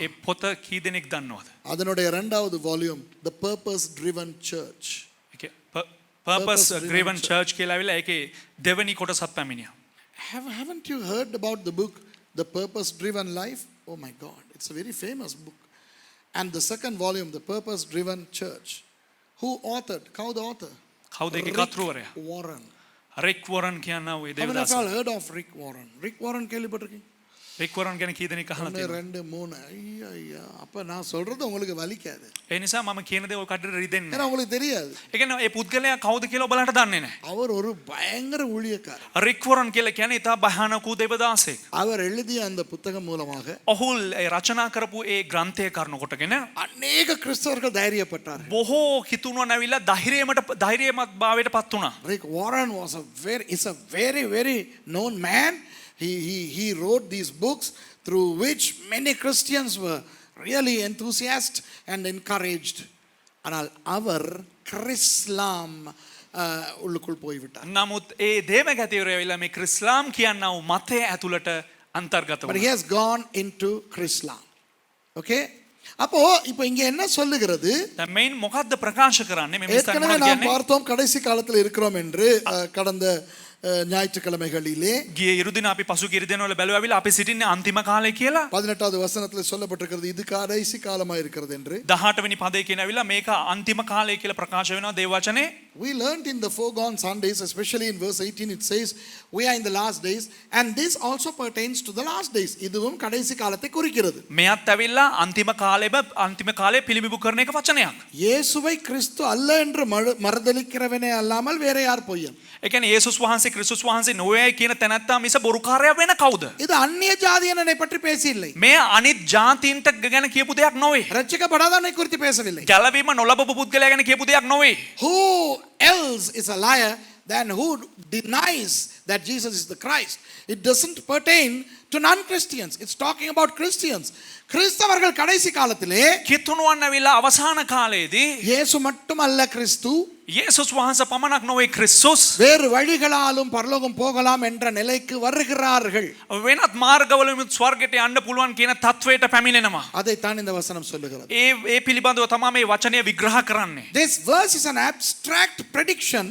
ඒ පොත කී දෙනෙක් දන්නවද? அதனுடைய இரண்டாவது volume The Purpose Driven Church. Purpose Driven Church කියලා ඇවිල්ලා ඒකේ දෙවෙනි කොටසක් පැමිණියා. Haven't you heard about the book The Purpose Driven Life? Oh my God, it's a very famous book. And the second volume The Purpose Driven Church. Who authored? How the author? කවුද ඒකේ කතුරුවරයා? Warren. Rick Warren කියනවා ඒ Have you දේවදාස. all heard of Rick Warren? Rick Warren கேள்விப்பட்டிருக்கீங்க? Rick Warren ගැන කී දෙනෙක් අහලා 1 තියෙනවද? 2 3 ஐயா அப்ப நான் சொல்றது உங்களுக்கு வலிக்காது. ඒ නිසා මම කියන දේ ඔය කඩට රිදෙන්නේ ஏன்னா உங்களுக்கு தெரியாது. ඒ කියන්නේ ඒ පුද්ගලයා කවුද කියලා ඔබලට දන්නේ නැහැ. அவர் ஒரு பயங்கர ஊழியக்காரர். Rick Warren කියලා කියන්නේ ඉතා භයානක වූ දේවදාසෙක්. அவர் எழுதிய அந்த புத்தகம் மூலமாக ඔහු රචනා කරපු ඒ ග්‍රන්ථය කරනකොටගෙන அநேக கிறிஸ்தவர்கள் தைரியப்பட்டார்கள். බොහෝ කිතුණුවන් ඇවිල්ලා ධෛර්යමත් භාවයට පත් වුණා. Rick Warren is a very known man. He wrote these books through which many Christians were really enthusiastic and encouraged. ஆனால் அவர் கிறிஸ்லாம் உள்ளுக்குள் போய்விட்டார். නමුත් ඒ දේවගතිවරයා ඇවිල්ලා මේ ක්‍රිස්ලාම් කියනා වූ මතය ඇතුළට අන්තර්ගත But he වුණා. has gone into Chrislam. Okay? அப்போ இப்போ இங்க என்ன சொல்லுகிறது? දැන් මේන් මොකද්ද ප්‍රකාශ කරන්නේ මේ මිනිස්සුන් ஏற்கனவே මොනවද நாம் කියන්නේ? பார்த்தோம் கடைசி காலத்தில் இருக்கிறோம் என்று கடந்த ஞாயிற்றுக்கிழமைகளிலே ගිය ඉරුදින අපි පසුගිය ඉරිදිනවල බැලුවාවිලා අපි සිටින්නේ අන්තිම කාලේ කියලා. 18வது வசனத்தில் சொல்லப்பட்டிருக்கிறது இது கடைசி காலமாக இருக்கிறது என்று. 18 වෙනි පදේ කියනවිලා මේක අන්තිම කාලය කියලා ප්‍රකාශ වෙනවා දේව වචනේ. We learned in the foregone Sundays, especially in verse 18, it says, we are in the last days, and this also pertains to the last days. இதுவும் கடைசி காலத்தை குறிக்கிறது. මෙයත් ඇවිල්ලා අන්තිම කාලේ පිළිබිඹු කරන එක වචනයක්. இயேசுவை கிறிஸ்து அல்ல என்று மறுதலிக்கிறவனே அல்லாமல் வேற யார் பொய்யன்? ඒ කියන්නේ යේසුස් වහන්සේ ක්‍රිස්තුස් වහන්සේ නොවේයි කියන තැනැත්තා මිස බොරුකාරයා වෙන කවුද? இது அந்நிய ஜாதியனை பற்றி பேசியில்லை. මේ අනිත් ජාතීන්ට ගැන කියපු දෙයක් නොවේ. ரட்சிக்கப்படாதவனை குறித்து பேசவில்லை. ගැලවීම නොලබපු පුද්ගලයා ගැන කියපු දෙයක් නොවේ. Who else is a liar than who denies that Jesus is the Christ? It doesn't pertain to non-Christians. It's talking about Christians. கிறிஸ்தவர்கள் கடைசி காலத்திலே කිතුණුවන් ඇවිල්ලා අවසාන කාලයේදී இயேசு மட்டுமல்ல கிறிஸ்து යේසුස් වහන්සේ පමණක් නොවේ ක්‍රිස්තුස් வேறு வழிகளாலும் பரலோகம் போகலாம் என்ற நிலைக்கு வருகிறார்கள். වෙනත් මාර්ගවලින් ස්වර්ගයට යන්න පුළුවන් කියන තත්වයට පැමිණෙනවා. அதைத்தான் இந்த வசனம் சொல்லுகிறது. ඒ පිළිබඳව තමයි මේ වචනය විග්‍රහ කරන්නේ. This verse is an abstract prediction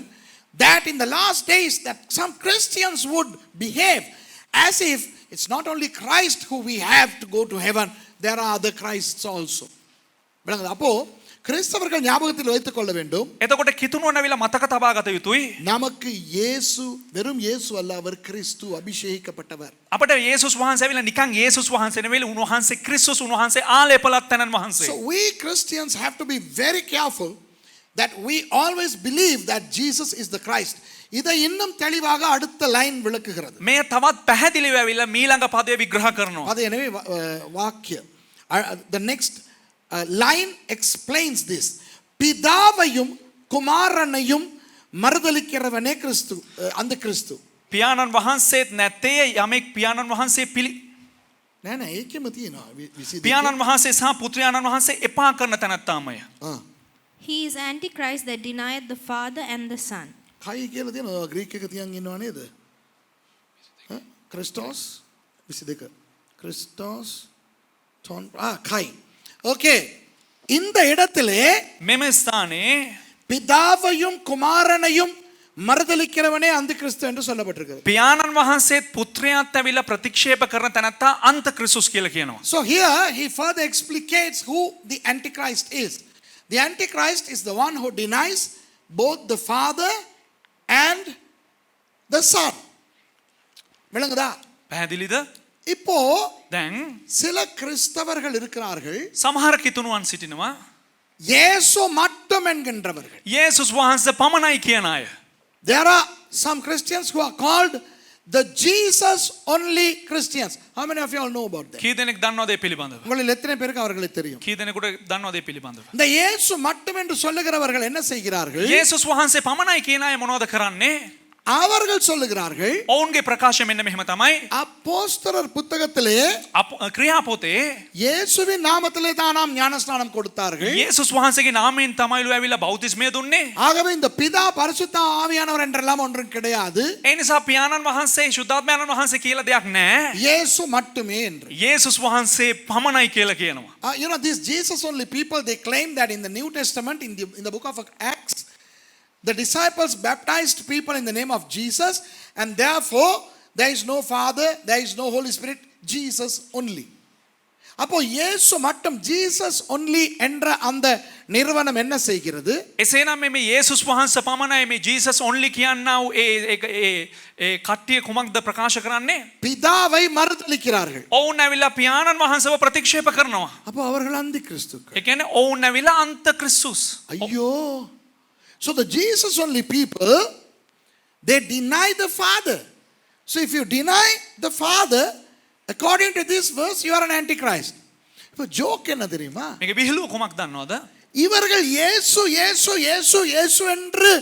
that in the last days that some Christians would behave as if it's not only Christ who we have to go to heaven, there are other Christs also. அப்போ கிறிஸ்தவர்கள் ஞாபகத்தில் வைத்துக் கொள்ள வேண்டும். එතකොට කිතුණුවන් ඇවිල්ලා මතක තබා ගත යුතුයි. நமக்கு இயேசு வெறும் இயேசு அல்ல, அவர் கிறிஸ்து, அபிஷேகிக்கப்பட்டவர். අපට යේසුස් වහන්සේ ඇවිල්ලා නිකන් යේසුස් වහන්සේ නෙවෙයි, උන්වහන්සේ ක්‍රිස්තුස්, උන්වහන්සේ ආලේපලත් තැනන් වහන්සේ. So we Christians have to be very careful that we always believe that Jesus is the Christ. இதை இன்னும் தெளிவாக அடுத்த லைன் விளக்குகிறது. මේ තවත් පැහැදිලිව ඇවිල්ලා මීළඟ පදේ විග්‍රහ කරනවා. அது எனவே வாக்கியம் the next line explains this. பிதாவையும் குமாரனையும் மறுதலிக்கிறவனே கிறிஸ்து, அந்த கிறிஸ்து. පියාණන් වහන්සේත් නැත්තේ යමෙක් පියාණන් වහන්සේ නෑ ඒකෙම තියෙනවා. පියාණන් වහන්සේ සහ පුත්‍රයාණන් වහන්සේ එපා කරන තැනැත්තාමය. He is antichrist that denied the Father and the Son. කයි කියලා තියෙනවා ග්‍රීක එක තියන් ඉන්නව නේද? ක්‍රිස්ටෝස් 22 ක්‍රිස්ටෝස් තොන් කයි. ஓகே, இந்த இடத்திலே මෙම ස්ථානයේ பிதாவையும் குமாரனையும் மறுதலிக்கிறவனே அந்த கிறிஸ்து என்று சொல்லப்பட்டிருக்கிறது. පියාණන් වහන්සේත් පුත්‍රයාත් ඇවිල්ලා ප්‍රතික්ෂේප කරන තැනැත්තා අන්ත ක්‍රිස්තුස් කියලා කියනවා. So here he further explicates who the Antichrist is. The Antichrist is the one who denies both the Father and the Son. விளங்குதா? පැහැදිලිද? இப்போ දැන් சில கிறிஸ்தவர்கள் இருக்கிறார்கள் සමහර කිතුණුවන් සිටිනවා இயேசு மட்டும் என்கின்றவர்கள். යේසුස් වහන්සේ පමණයි කියන අය. There are some Christians who are called the Jesus only Christians. How many of you all know about that? කී දෙනෙක් දන්නවද ඒ පිළිබඳව? உங்களில் எத்தனை பேருக்கு அவர்களை தெரியும்? කී දෙනෙකුට දන්නවද ඒ පිළිබඳව? இந்த இயேசு மட்டும் என்று சொல்லுகிறவர்கள் என்ன செய்கிறார்கள்? යේසුස් වහන්සේ පමණයි කියන අය මොනවද කරන්නේ? அவர்கள் சொல்லுகிறார்கள் ඔවුන්ගේ ප්‍රකාශය මෙන්න මෙහෙම තමයි. அப்போஸ்தலர் புத்தகத்திலே ක්‍රියාපොතේ இயேசுவின் நாமத்திலே தான் நாம் ஞானஸ்நானம் கொடுத்தார்கள். යේසුස් වහන්සේගේ නාමයෙන් තමයිලු ඇවිල්ලා බෞතිස්මය දුන්නේ. ஆகவே இந்த பிதா பரிசுத்த ஆவியானவர் என்றெல்லாம் ஒன்றும் கிடையாது. ඒ නිසා පියාණන් වහන්සේ ශුද්ධාත්මයන්න් වහන්සේ කියලා දෙයක් නැහැ. இயேசு மட்டுமே என்று. යේසුස් වහන්සේ පමණයි කියලා කියනවා. You know, these Jesus only people, they claim that in the New Testament, in the book of Acts, the disciples baptized people in the name of Jesus, and therefore there is no Father, there is no Holy Spirit, Jesus only. அப்போ இயேசு மட்டும் Jesus only என்ற அந்த நிறுவனம் என்ன செய்கிறது? එසේනම් මේ යේසුස් වහන්සේ පමණයි මේ ජීසස් ඔන්ලි කියනා වූ ඒ කට්ටිය කුමක්ද ප්‍රකාශ කරන්නේ? பிதாவை மறுதலிக்கிறார்கள். ඔවුන් ඇවිල්ලා පියාණන් වහන්සේව ප්‍රතික්ෂේප කරනවා. அப்போ அவர்கள் அந்தி கிறிஸ்துக்கள். ඒ කියන්නේ ඔවුන් ඇවිල්ලා අන්ත ක්‍රිස්තුස්. ஐயோ. So the Jesus only people, they deny the Father. So if you deny the Father, according to this verse, you are an antichrist. இப்போ ஜோக் என்ன தெரியுமா? මේක විහිළුව කුමක් දන්නවද? இவர்கள் இயேசு இயேசு இயேசு இயேசு என்று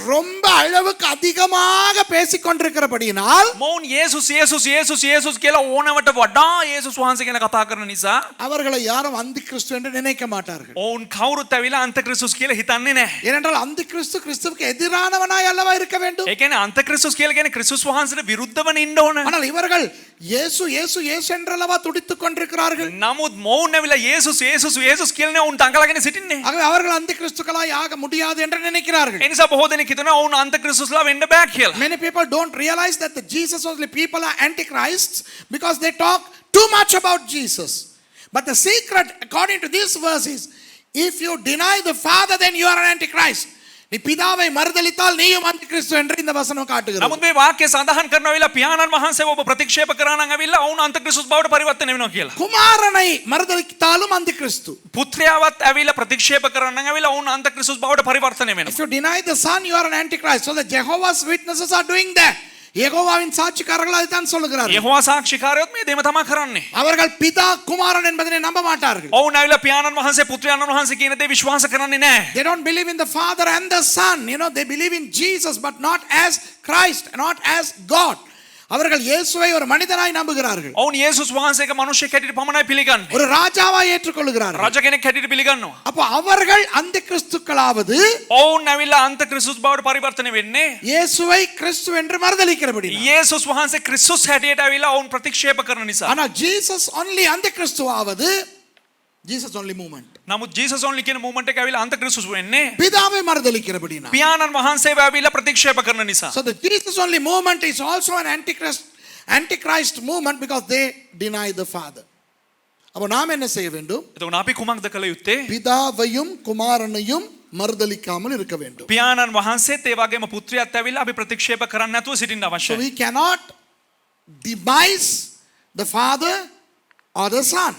ரொம்ப அளவுக்கு அதிகமாக பேசிக் கொண்டிருக்கிறபடியினால் මොවුන් යේසුස් යේසුස් යේසුස් යේසුස් කියලා ඕනවට වඩා යේසුස් වහන්සේ ගැන කතා කරන නිසා அவர்களை யாரும் அந்தி கிறிஸ்து என்று நினைக்க மாட்டார்கள். ඔවුන් කවුරුත් ඇවිල්ලා අන්ත ක්‍රිස්තුස් කියලා හිතන්නේ නැහැ. ஏனென்றால் அந்தி கிறிஸ்து கிறிஸ்துவுக்கு எதிரானவனாய் அல்லவா இருக்க வேண்டும். ඒ කියන්නේ අන්ත ක්‍රිස්තුස් කියලා කියන්නේ ක්‍රිස්තුස් වහන්සේට විරුද්ධවන ඉන්න ඕන. ஆனால் இவர்கள் இயேசு இயேசு இயேசு என்றல்லவா துடித்துக் கொண்டிருக்கிறார்கள். නමුත් මොවුන් ඇවිල්ලා යේසුස් යේසුස් යේසුස් කියලා ඔවුන් දඟලගෙන සිටින්නේ. ஆகவே அவர்கள் அந்தி கிறிஸ்துக்களாய் ஆக முடியாது என்று நினைக்கிறார்கள். ඒ නිසා බොහෝ දෙනෙක් හිතනවා ඔවුන් අන්ත ක්‍රිස්තුස්ලා වෙන්න බෑ කියලා. Many people don't realize that the Jesus only people are antichrists because they talk too much about Jesus. But the secret according to this verse is, if you deny the Father, then you are an antichrist. நீ பிதாவை மறுதலித்தால் நீயும் அந்தி கிறிஸ்து என்று இந்த வசனம் காட்டுகிறது. නමුත් මේ වාක්‍ය සඳහන් කරනවා විලා පියාණන් වහන්සේව ඔබ ප්‍රතික්ෂේප කරා නම් ඇවිල්ලා ඔවුන් අන්ත ක්‍රිස්තුස් බවට පරිවර්තන වෙනවා කියලා. குமாரனை மறுதலித்தாலும் அந்தி கிறிஸ்து. පුත්‍රයාවත් ඇවිල්ලා ප්‍රතික්ෂේප කරා නම් ඇවිල්ලා ඔවුන් අන්ත ක්‍රිස්තුස් බවට පරිවර්තන If වෙනවා. you deny the Son, you are an antichrist. So the Jehovah's Witnesses are doing that. யெகோவாவின் சாட்சிக்காரர்கள் அதைத்தான் சொல்லுகிறார்கள். යெහෝවා සාක්ෂිකාරයොත් මේ දෙම තමයි කරන්නේ. அவர்கள் பிதா குமாரன் என்பதை நம்ப மாட்டார்கள். ඔවුන් ඇවිල්ලා පියාණන් වහන්සේ පුත්‍රයාණන් වහන්සේ කියන දේ විශ්වාස කරන්නේ නැහැ. They don't believe in the Father and the Son. You know, they believe in Jesus but not as Christ, not as God. அவர்கள் இயேசுவை ஒரு மனிதனாய் நம்புகிறார்கள். ඔවුන් යේසුස් වහන්සේක මිනිසෙක් හැටියට පමණයි පිළිගන්නේ. ஒரு ராஜாவாய் ஏற்றுக்கொள்கிறார்கள். රජ කෙනෙක් හැටියට පිළිගන්නවා. அப்போ அவர்கள் அந்த கிறிஸ்துக்களாவது ඔවුන් ඇවිල්ලා අන්ත ක්‍රිස්තුස් බවට පරිවර්තන වෙන්නේ இயேசுவை கிறிஸ்து என்று மறுதலிக்கிறபடி. යේසුස් වහන්සේ ක්‍රිස්තුස් හැටියට ඇවිල්ලා ඔවුන් ප්‍රතික්ෂේප කරන නිසා. ஆனா ஜீசஸ் only அந்த கிறிஸ்துவாவது Jesus only movement. නමුත් ජීසස් ඔන්ලි කියන මූවමන්ට් එක ඇවිල්ලා අන්ත ක්‍රිස්තුස් වෙන්නේ பிதாவை மறுதலிக்கிறபடினா. පියාණන් වහන්සේව ඇවිල්ලා ප්‍රතික්ෂේප කරන නිසා. So the Jesus only movement is also an antichrist movement because they deny the Father. அப்போ நாம் என்ன செய்ய வேண்டும்? එතකොට අපි කුමක්ද කළ යුත්තේ? பிதாவையும் குமாரனையும் மறுதலிக்காமல் இருக்க வேண்டும். පියාණන් වහන්සේත් ඒ වගේම පුත්‍රයාත් ඇවිල්ලා අපි ප්‍රතික්ෂේප කරන්න නැතුව සිටින්න So අවශ්‍යයි. we cannot debase the Father or the Son.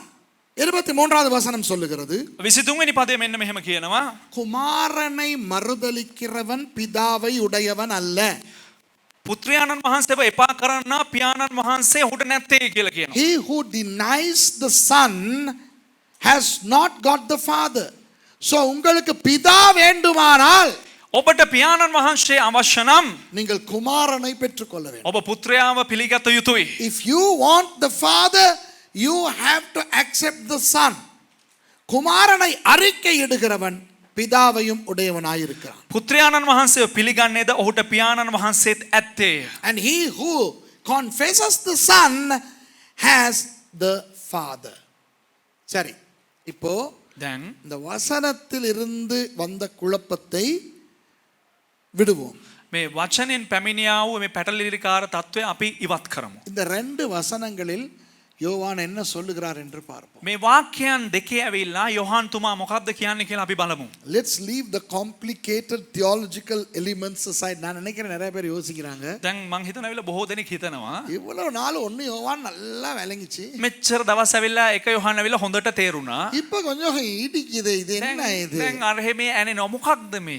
23வது வசனம் சொல்லுகிறது, 23 වෙනි පදයේ මෙන්න මෙහෙම කියනවා. குமாரனை மறுதலிக்கிறவன் பிதாவை உடையவன் அல்ல. පුත්‍රයාණන් වහන්සේව එපා කරන්නා පියාණන් වහන්සේ ඔහුට නැත්තේ කියලා කියනවා. He who denies the Son has not got the Father. So உங்களுக்கு பிதா வேண்டுமானால் ඔබට පියාණන් වහන්සේ අවශ්‍ය නම් நீங்கள் குமாரனை பெற்றுக்கொள்ள வேண்டும். ඔබ පුත්‍රයාව පිළිගත යුතුයි. If you want the Father, you have to accept the Son. குமாரனை அறிக்கையிடுகிறவன் பிதாவையும் உடையவனாயிருக்கிறான். පුත්‍රයාණන් වහන්සේව පිළිගන්නේද ඔහුට පියාණන් වහන්සේත් ඇත්තේ. And he who confesses the Son has the Father. சரி, இப்போ දැන් இந்த வசனத்தில் இருந்து வந்த குழப்பத்தை விடுவோம். මේ වචනෙන් පැමිණියා වූ මේ පැටලිලිකාර తත්වය අපි ඉවත් කරමු. இந்த ரெண்டு வசனங்களில் யோவான் என்ன சொல்லுகிறார் என்று பார்ப்போம். මේ වාක්‍යයන් දෙකේ ඇවිල්ලා යොහාන් තුමා මොකක්ද කියන්නේ කියලා අපි බලමු. Let's leave the complicated theological elements aside. நான் நினைக்கிறேன் நிறைய பேர் யோசிக்கிறாங்க. දැන් මං හිතනවිල බොහෝ දෙනෙක් හිතනවා இவ்வளவு நாள் ஒன்னு யோவான் நல்லா விளங்கிச்சு. මෙච්චර දවස් ඇවිල්ලා එක යොහාන් ඇවිල්ලා හොඳට තේරුණා. இப்போ கொஞ்சம் இடிக்குது. இது என்ன இது? දැන් අරහෙ මේ ඇනෙනවා මොකක්ද මේ?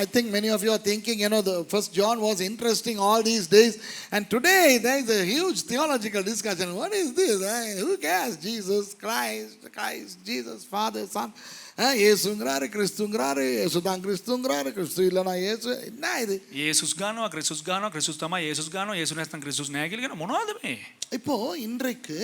I think many of you are thinking, the first John was interesting all these days, and today there is a huge theological discussion. What is this? Who cares? Jesus Christ, Jesus, Father, Son. இயேசுங்கறாரு, கிறிஸ்துங்கறாரு, இயேசுதான் கிறிஸ்துங்கறாரு, கிறிஸ்து இல்லனா இயேசு. என்ன இது? යේසුස් ගන්නවා, ක්‍රිස්තුස් තමයි යේසුස් ගන්නවා, යේසු නැත්නම් ක්‍රිස්තුස් නැහැ කියලා කියන මොනවද මේ? இப்போ இன்றைக்கு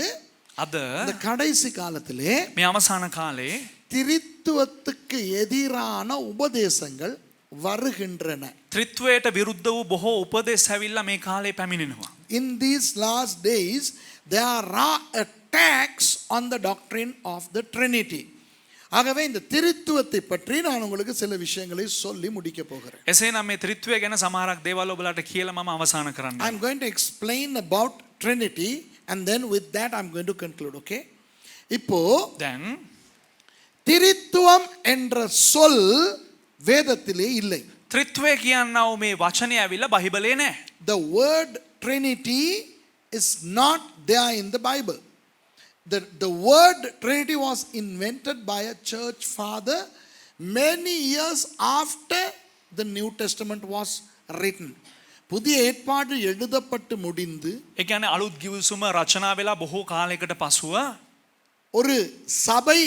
අද இந்த கடைசி காலத்திலே මේ අවසාන කාලේ திரித்துவத்துக்கு எதிரான உபதேசங்கள் வருகின்றன. ත්‍රිත්වයට විරුද්ධ වූ බොහෝ උපදෙස් ඇවිල්ලා මේ කාලේ පැමිණෙනවා. In these last days there are attacks on the doctrine of the Trinity. ஆகவே இந்த திரித்துவத்தை பற்றி நான் உங்களுக்கு சில விஷயங்களை சொல்லி முடிக்க போகிறேன். එසේනම් මේ ත්‍රිත්වය ගැන සමහරක් දේවල් ඔබලාට කියලා මම අවසන් කරන්න. I'm going to explain about Trinity and then with that I'm going to conclude, okay? இப்போ දැන් திரித்துவம் என்ற சொல் வேதத்திலே இல்லை. ත්‍රිත්වය කියනවා මේ වචනය ඇවිල්ලා බයිබලේ නැහැ. The word Trinity is not there in the Bible. The word Trinity was invented by a church father many years after the New Testament was written. புதிய ஏற்பாடு எழுதப்பட்டு முடிந்து ඒ කියන්නේ අලුත් ගිවිසුම රචනා වෙලා බොහෝ කාලයකට පසුව ஒரு சபை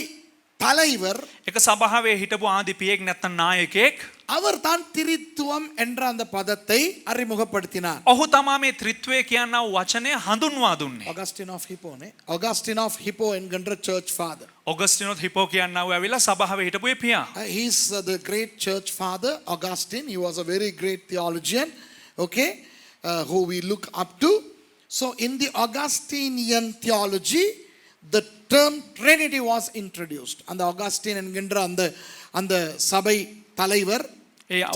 தலைவர் එක සභාවේ හිටපු ආදිපියෙක් නැත්නම් නායකයෙක් அவர் தான் திரித்துவம் என்ற அந்த பதத்தை அறிமுகப்படுத்தினார். ඔහු තමා මේ ත්‍රිත්වය කියනා වචනය හඳුන්වා දුන්නේ. Augustine of Hippo என்கின்ற church father. ඔගස්ටිනොත් හිපෝ කියනවා ඇවිල්ලා සභාවේ හිටපු ඒ පියා. He is the great church father Augustine. He was a very great theologian, okay, who we look up to. So in the Augustinian theology the term Trinity was introduced. And the Augustine என்கின்ற அந்த சபை தலைவர்,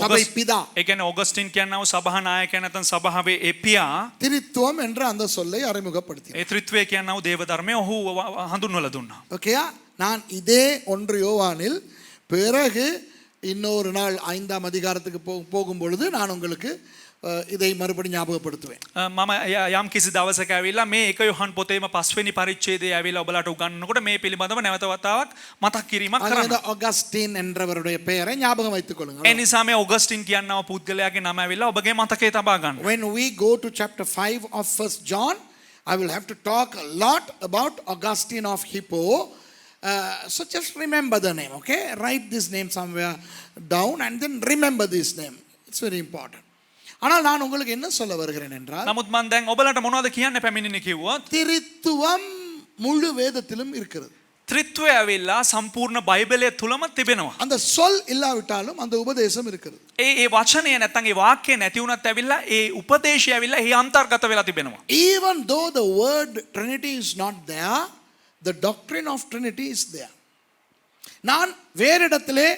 சபை பிதா, ඒ කියන්නේ ඔගස්ටින් කියනවා සභා නායකයා නැත්නම් සභාවේ ඒ පියා திரித்துவம் என்ற அந்த சொல்லை அறிமுகப்படுத்தினார். ඒ ත්‍රිත්වය කියනවා දේව ධර්මය ඔහු හඳුන්වලා දුන්නා. ஓகேயா? நான் இதே 1 யோவானில் பிறகு இன்னொரு நாள் 5ஆம் அதிகாரத்துக்கு போகும் பொழுது நான் உங்களுக்கு இதை மறுபடியும் ஞாபகப்படுத்துவேன். මම යම් කිසි දවසක ඇවිල්ලා මේ එක යොහන් පොතේම 5 වෙනි පරිච්ඡේදය ඇවිල්ලා ඔබලාට උගන්වනකොට මේ පිළිබඳව නැවත වතාවක් මතක් කිරීමක් කරනවා. ஆகஸ்டின் என்றவருடைய பெயரை ஞாபகம் வைத்துக் கொள்ளுங்கள். ඒ නිසා මේ ඔගස්ටින් කියනවා පුද්ගලයාගේ නම ඇවිල්ලා ඔබගේ මතකයේ තබා ගන්න. When we go to chapter 5 of 1 John, I will have to talk a lot about Augustine of Hippo. So just remember the name, okay? Write this name somewhere down and then remember this name. It's very important. ஆனால் நான் உங்களுக்கு என்ன சொல்ல வருகிறேன் என்றால், නමුත් මම දැන් ඔබලාට මොනවද කියන්න පැමිණෙන්නේ කිව්වොත් திரித்துவம் முழு வேதத்திலும் இருக்கிறது. ත්‍රිත්වය ඇවිල්ලා සම්පූර්ණ බයිබලයේ තුලම තිබෙනවා. அந்த சொல் இல்லாவிட்டாலும் அந்த உபதேசம் இருக்கிறது. ඒ වචනය නැත්නම් ඒ වාක්‍යය නැති වුණත් ඇවිල්ලා ඒ උපදේශය ඇවිල්ලා එහි අන්තර්ගත වෙලා තිබෙනවා. Even though the word Trinity is not there, the doctrine of Trinity is there. நான் வேறு இடத்திலே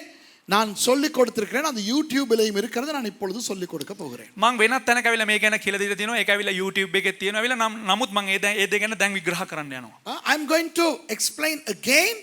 நான் சொல்லிக் கொடுத்திருக்கிறேன், அந்த யூடியூபிலேயும் இருக்கிறது, நான் இப்பொழுது சொல்லிக் கொடுக்க போகிறேன். මම වෙනත් තැනක ඇවිල්ලා මේ ගැන කියලා දීලා තියෙනවා. ඒක ඇවිල්ලා YouTube එකේ තියෙනවා. ඇවිල්ලා නමුත් මම ඒ දෙක ගැන දැන් විග්‍රහ කරන්න යනවා. I'm going to explain again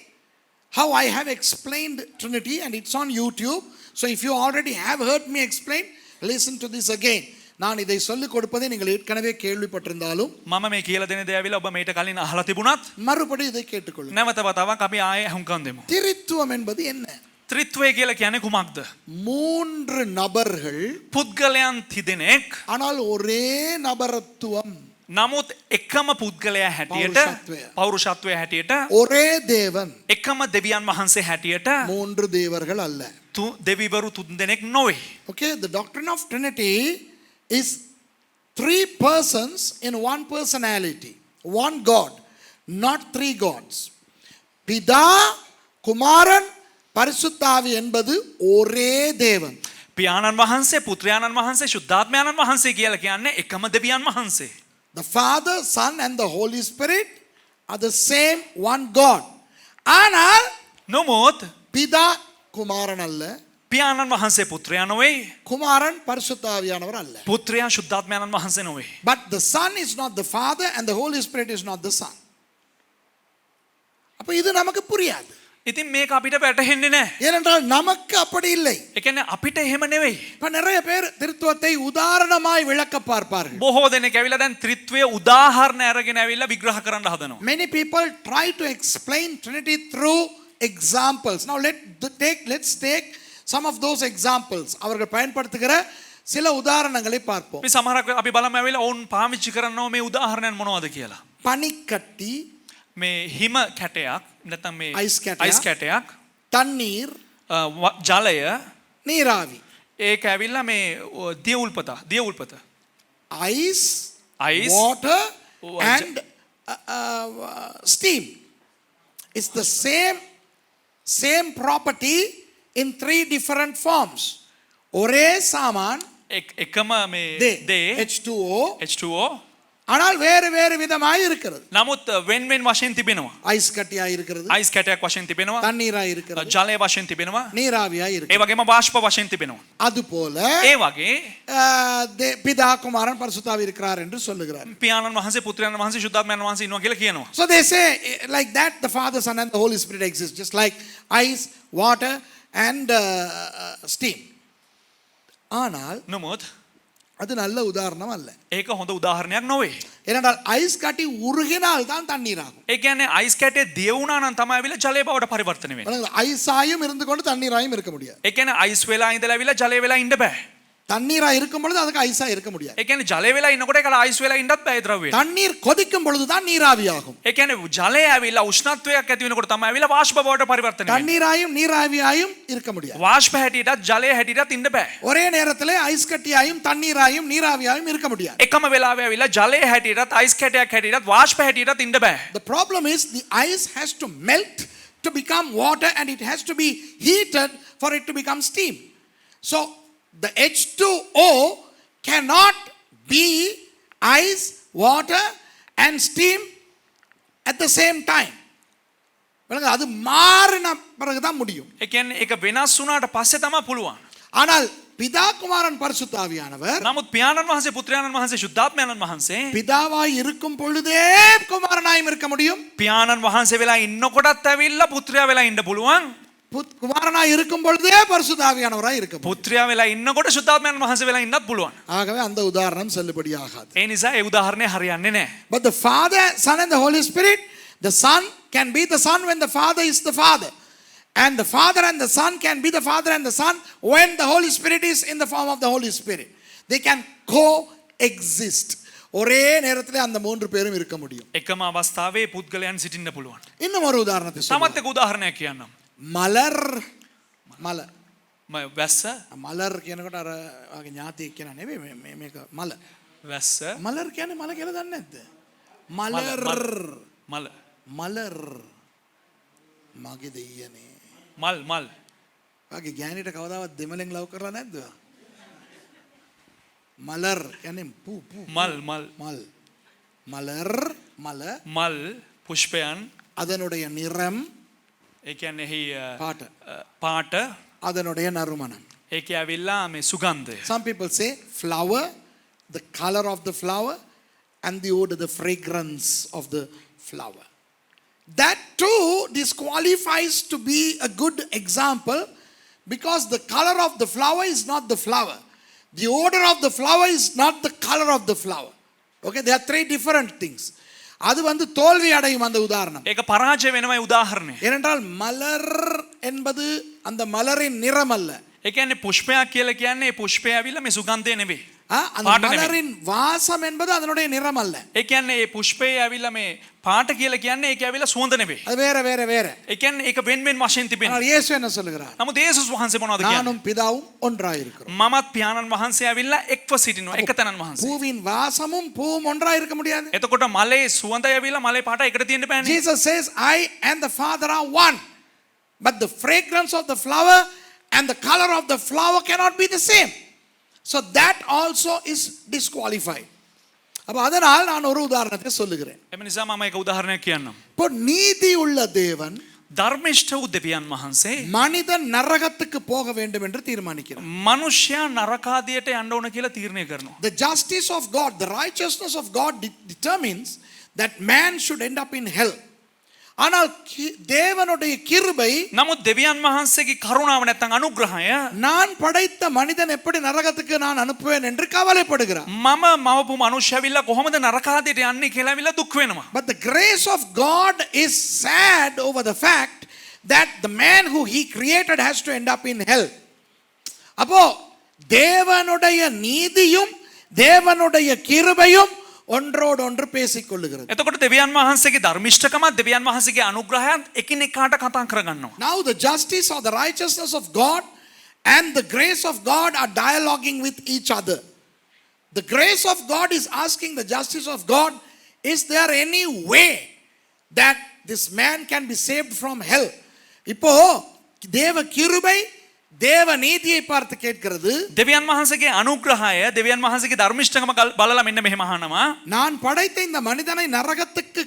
how I have explained Trinity, and it's on YouTube. So if you already have heard me explain, listen to this again. நான் இதை சொல்லிக் கொடுப்பதை நீங்கள் ஏற்கனவே கேள்விப்பட்டிருந்தாலும் මම මේ කියලා දෙන දේ ඇවිල්ලා ඔබ මේට කලින් අහලා තිබුණත් மறுபடியும் இதை கேட்டுக்கொள்ளுங்கள். නැවත වතාවක් අපි ආයේ අහුම්කම් දෙමු. திரித்துவம் என்பது என்ன? ත්‍රිත්වය කියලා කියන්නේ කුමක්ද? 3 நபர்கள், පුද්ගලයන් තිදෙනෙක්, ஆனால் ஒரே நபரத்துவம், නමුත් එකම පුද්ගලයා හැටියට, පෞරුෂත්වය හැටියට, ஒரே தேவன், එකම දෙවියන් වහන්සේ හැටියට 3 தேவர்கள் அல்ல. දෙවිවරු තුන්දෙනෙක් නොවේ. Okay, the doctrine of Trinity is 3 persons in one personality, one God, not 3 gods. பிதா, குமாரன், பரிசுத்தாவி என்பது ஒரே தேவன். පියාණන් වහන්සේ, පුත්‍රයාණන් වහන්සේ, ශුද්ධාත්මයාණන් වහන්සේ කියලා කියන්නේ එකම දෙවියන් වහන්සේ. The Father, Son and the Holy Spirit are the same one God. ஆனால் නමුත් பிதா குமாரன் அல்ல, පියාණන් වහන්සේ පුත්‍රයා නොවේ, குமாரன் பரிசுத்தாவியானவர் அல்ல. පුත්‍රයා ශුද්ධාත්මයාණන් වහන්සේ නොවේ. But the Son is not the Father and the Holy Spirit is not the Son. அப்ப இது நமக்கு புரியாது. ඉතින් මේක අපිට වැටහෙන්නේ නැහැ. ஏனென்றால் நமக்கு அப்படி இல்லை. ඒ කියන්නේ අපිට එහෙම නෙවෙයි. இப்ப நிறைய பேர் திருத்துவத்தை உதாரணமாய் விளக்க பார்ப்பார்கள். බොහෝ දෙනෙක් ඇවිල්ලා දැන් ත්‍රිත්වය උදාහරණ අරගෙන ඇවිල්ලා විග්‍රහ කරන්න හදනවා. Many people try to explain Trinity through examples. Now let's take some of those examples. அவர்கள் பயன்படுத்துகிற சில உதாரணங்களை பார்ப்போம். මේ සමහරක් අපි බලමු ඇවිල්ලා ඔවුන් පාවිච්චි කරනවා මේ උදාහරණයන් මොනවද කියලා. பனிக்கட்டி, මේ හිම කැටයක් නැත්නම් මේ Ice කැටයක්. අයිස් කැටයක්, தண்ணீர், ජලය, நீராவி. ඒක ඇවිල්ලා මේ දිය උල්පත. Ice, Ice, water oh, and steam. It's the same property in three different forms. ஒரே சாமான், එකම මේ දේ H2O, H2O, ஆனால் வேறு வேறு விதமாய் இருக்கிறது. නමුත් වෙන් වශයෙන් තිබෙනවා. ஐஸ் கட்டியாய் இருக்கிறது, අයිස් කැටයක් වශයෙන් තිබෙනවා, தண்ணீராய் இருக்கிறது, ජලය වශයෙන් තිබෙනවා, நீராவியாய் ඒ இருக்கிறது. වගේම වාෂ්ප වශයෙන් තිබෙනවා. அதுபோல ඒ වගේ பிதா குமாரன் பரிசுத்தாவி இருக்கிறார் என்று சொல்லுகிறார். පියාණන් වහන්සේ පුත්‍රයන් වහන්සේ ශුද්ධාත්මයන් වහන්සේ ඉන්නවා කියලා කියනවා. So they say like that the Father, Son and the Holy Spirit exist, just like ice, water and steam. ஆனால் නමුත් அது நல்ல உதாரணம் அல்ல. ඒක හොඳ උදාහරණයක් නොවේ. ஏனென்றால் ஐஸ் கட்டி உருகினால் தான் தண்ணீர் ஆகும். ඒ කියන්නේ අයිස් කැටේ දිය වුණා නම් තමයි ඇවිල්ලා ජලය බවට පරිවර්තනය වෙන්නේ. ஐஸாயும் இருந்து கொண்டு தண்ணீராயும் இருக்க முடியாது. ඒ කියන්නේ අයිස් වෙලා ඉඳලා ඇවිල්ලා ජලය වෙලා ඉන්න බෑ. தண்ணீரா இருக்கும் பொழுது அதுக்கு ஐஸா இருக்க முடியாது. ඒ කියන්නේ ජලය වෙලා ඉන්නකොට ඒකට අයිස් වෙලා ඉන්නත් බෑ ද්‍රව්‍යය. தண்ணீர் கொதிக்கும் பொழுது தான் நீராவி ஆகும். ඒ කියන්නේ ජලය ඇවිල්ලා උෂ්ණත්වයක් ඇති වෙනකොට තමයි ඇවිල්ලා වාෂ්ප බවට පරිවර්තනය වෙන්නේ. தண்ணீராயும் நீராவியாயும் இருக்க முடியாது. වාෂ්ප හැටියටත් ජලය හැටියටත් ඉන්න බෑ. ஒரே நேரத்திலே ஐஸ் கட்டியாயும் தண்ணீராயும் நீராவியாயும் இருக்க முடியாது. එකම වෙලාවෙ ඇවිල්ලා ජලය හැටියටත් අයිස් කැටයක් හැටියටත් වාෂ්ප හැටියටත් ඉන්න බෑ. The problem is the ice has to melt to become water and it has to be heated for it to become steam. So the H2O cannot be ice, water and steam at the same time. அது மாறின பிறகு தான் முடியும். ඒ කියන්නේ ඒක වෙනස් වුණාට පස්සේ තමයි පුළුවන්. ஆனால் பிதா குமாரன் பரிசுத்தாவியானவர் නමුත් පියාණන් වහන්සේ පුත්‍රයාණන් වහන්සේ ශුද්ධාත්මයන්න් වහන්සේ பிதாவாய் இருக்கும் பொழுதே குமாரனாயும் இருக்க முடியும். පියාණන් වහන්සේ වෙලා ඉන්නකොටත් ඇවිල්ලා පුත්‍රයා වෙලා ඉන්න පුළුවන්. குமாரனாய் இருக்கும் பொழுதே பரிசுத்தாவியானவராய் இருக்க முடியும். පුත්‍රයා වෙලා ඉන්නකොට ශුද්ධාත්මයන්න් වහන්සේ වෙලා ඉන්නත් පුළුවන්. ஆகவே அந்த உதாரணம் செல்லுபடியாகாது. ඒ නිසා ඒ උදාහරණය හරියන්නේ නැහැ. But the Father, Son and the Holy Spirit, the Son can be the Son when the Father is the Father. And the Father and the Son can be the Father and the Son when the Holy Spirit is in the form of the Holy Spirit. They can coexist. ஒரே நேரத்திலே அந்த மூன்று பேரும் இருக்க முடியும். එකම අවස්ථාවේ පුද්ගලයන් සිටින්න පුළුවන්. இன்னும் ஒரு உதாரணத்தை சொல்றேன். තමත් එක උදාහරණයක් කියන්නම්. மலர் වැස්ස මලර් කියනකොට අර වගේ ඥාතියෙක් කියන නෙවෙයි මේක මල. වැස්ස මලර් කියන්නේ මල කියලා දන්නේ නැද්ද? මලර් මලර් මගේ දෙයියනේ. මල් වගේ ගෑනිට කවදාවත් දෙමළෙන් ලව් කරලා නැද්ද? මලර් කියන්නේ පූ මල් මලර් මල් පුෂ්පයන් அதனுடைய நிறம் ඒ කියන්නේ එහි පාට පාට அதனுடைய நறுமணம். ඒකේ ඇවිල්ලා මේ සුගන්ධය. Some people say flower, the color of the flower and the odor, the fragrance of the flower. That too disqualifies to be a good example because the color of the flower is not the flower. The odor of the flower is not the color of the flower. Okay, there are three different things. அது வந்து தோல்வி அடையும் அந்த உதாரணம். ඒක පරාජය වෙනම උදාහරණය. ஏனென்றால் மலர் என்பது அந்த மலரின் நிறம் அல்ல. ඒ කියන්නේ පුෂ්පයක් කියලා කියන්නේ ඒ පුෂ්පය ඇවිල්ලා මේ සුගන්ධය නෙවෙයි. அந்த மலரின் வாசம் என்பது அதனுடைய நிறம் அல்ல. ඒ කියන්නේ ඒ පුෂ්පය ඇවිල්ලා මේ පාට කියලා කියන්නේ ඒක ඇවිල්ලා සුවඳ නෙවෙයි. அது வேற. ඒ කියන්නේ ඒක වෙන වශයෙන් තිබෙනවා. ஆனால் இயேசு என்ன சொல்லுகிறார்? නමුත් යේසුස් වහන්සේ මොනවද කියන්නේ? நானும் பிதாவும் ஒன்றாய் இருக்கிறோம். මමත් පියාණන් වහන්සේ ඇවිල්ලා එක්ව සිටිනවා එකතැනන් වහන්සේ. பூவின் வாசமும் பூவும் ஒன்றாய் இருக்க முடியாது. එතකොට මලේ සුවඳය ඇවිල්ලා මලේ පාට එකට තියෙන්න බෑනේ. Jesus says I and the Father are one. But the fragrance of the flower and the color of the flower cannot be the same. So that also is disqualified. அப்ப அதனால் நான் ஒரு உதாரணத்தை சொல்லுகிறேன். එම නිසා මම එක උදාහරණයක් කියන්නම්. இப்போ நீதி உள்ள தேவன் ධර්මිෂ්ඨ වූ දෙවියන් වහන්සේ மனிதன் நரகத்துக்கு போக வேண்டும் என்று தீர்மானிக்கிறார். මනුෂ්‍යයා නරකාදියට යන්න ඕන කියලා තීරණය කරනවා. The justice of God, the righteousness of God determines that man should end up in hell. ஆனால் தேவனுடைய கிருபை, නමුත් දෙවියන් වහන්සේගේ කරුණාව නැත්නම් අනුග්‍රහය நான் படைத்த மனிதன் எப்படி நரகத்துக்கு நான் அனுப்புவேன் என்று கவலைப்படுகிறார். මම මවපු මනුෂ්‍යවිල්ලා කොහොමද නරකාදයට යන්නේ කියලා විලා දුක් වෙනවා. But the grace of God is sad over the fact that the man who he created has to end up in hell. அப்போ தேவனுடைய நீதியும் தேவனுடைய கிருபையும் ஒன்றோடு ஒன்று பேசிக்கொள்ளுகிறது. එතකොට දෙවියන් වහන්සේගේ ධර්මිෂ්ඨකමත් දෙවියන් වහන්සේගේ අනුග්‍රහයත් එකිනෙකාට කතා කරගන්නවා. Now the justice or the righteousness of God and the grace of God are dialoguing with each other. The grace of God is asking the justice of God, is there any way that this man can be saved from hell? இப்போ தேவ கிருபை தேவ நீதியை பார்த்து கேட்கிறது. දෙවියන් වහන්සේගේ අනුග්‍රහය දෙවියන් වහන්සේගේ ධර්මිෂ්ඨකම බලලා මෙන්න මෙහෙම අහනවා. நான் படைத்த இந்த மனிதனை நரகத்துக்கு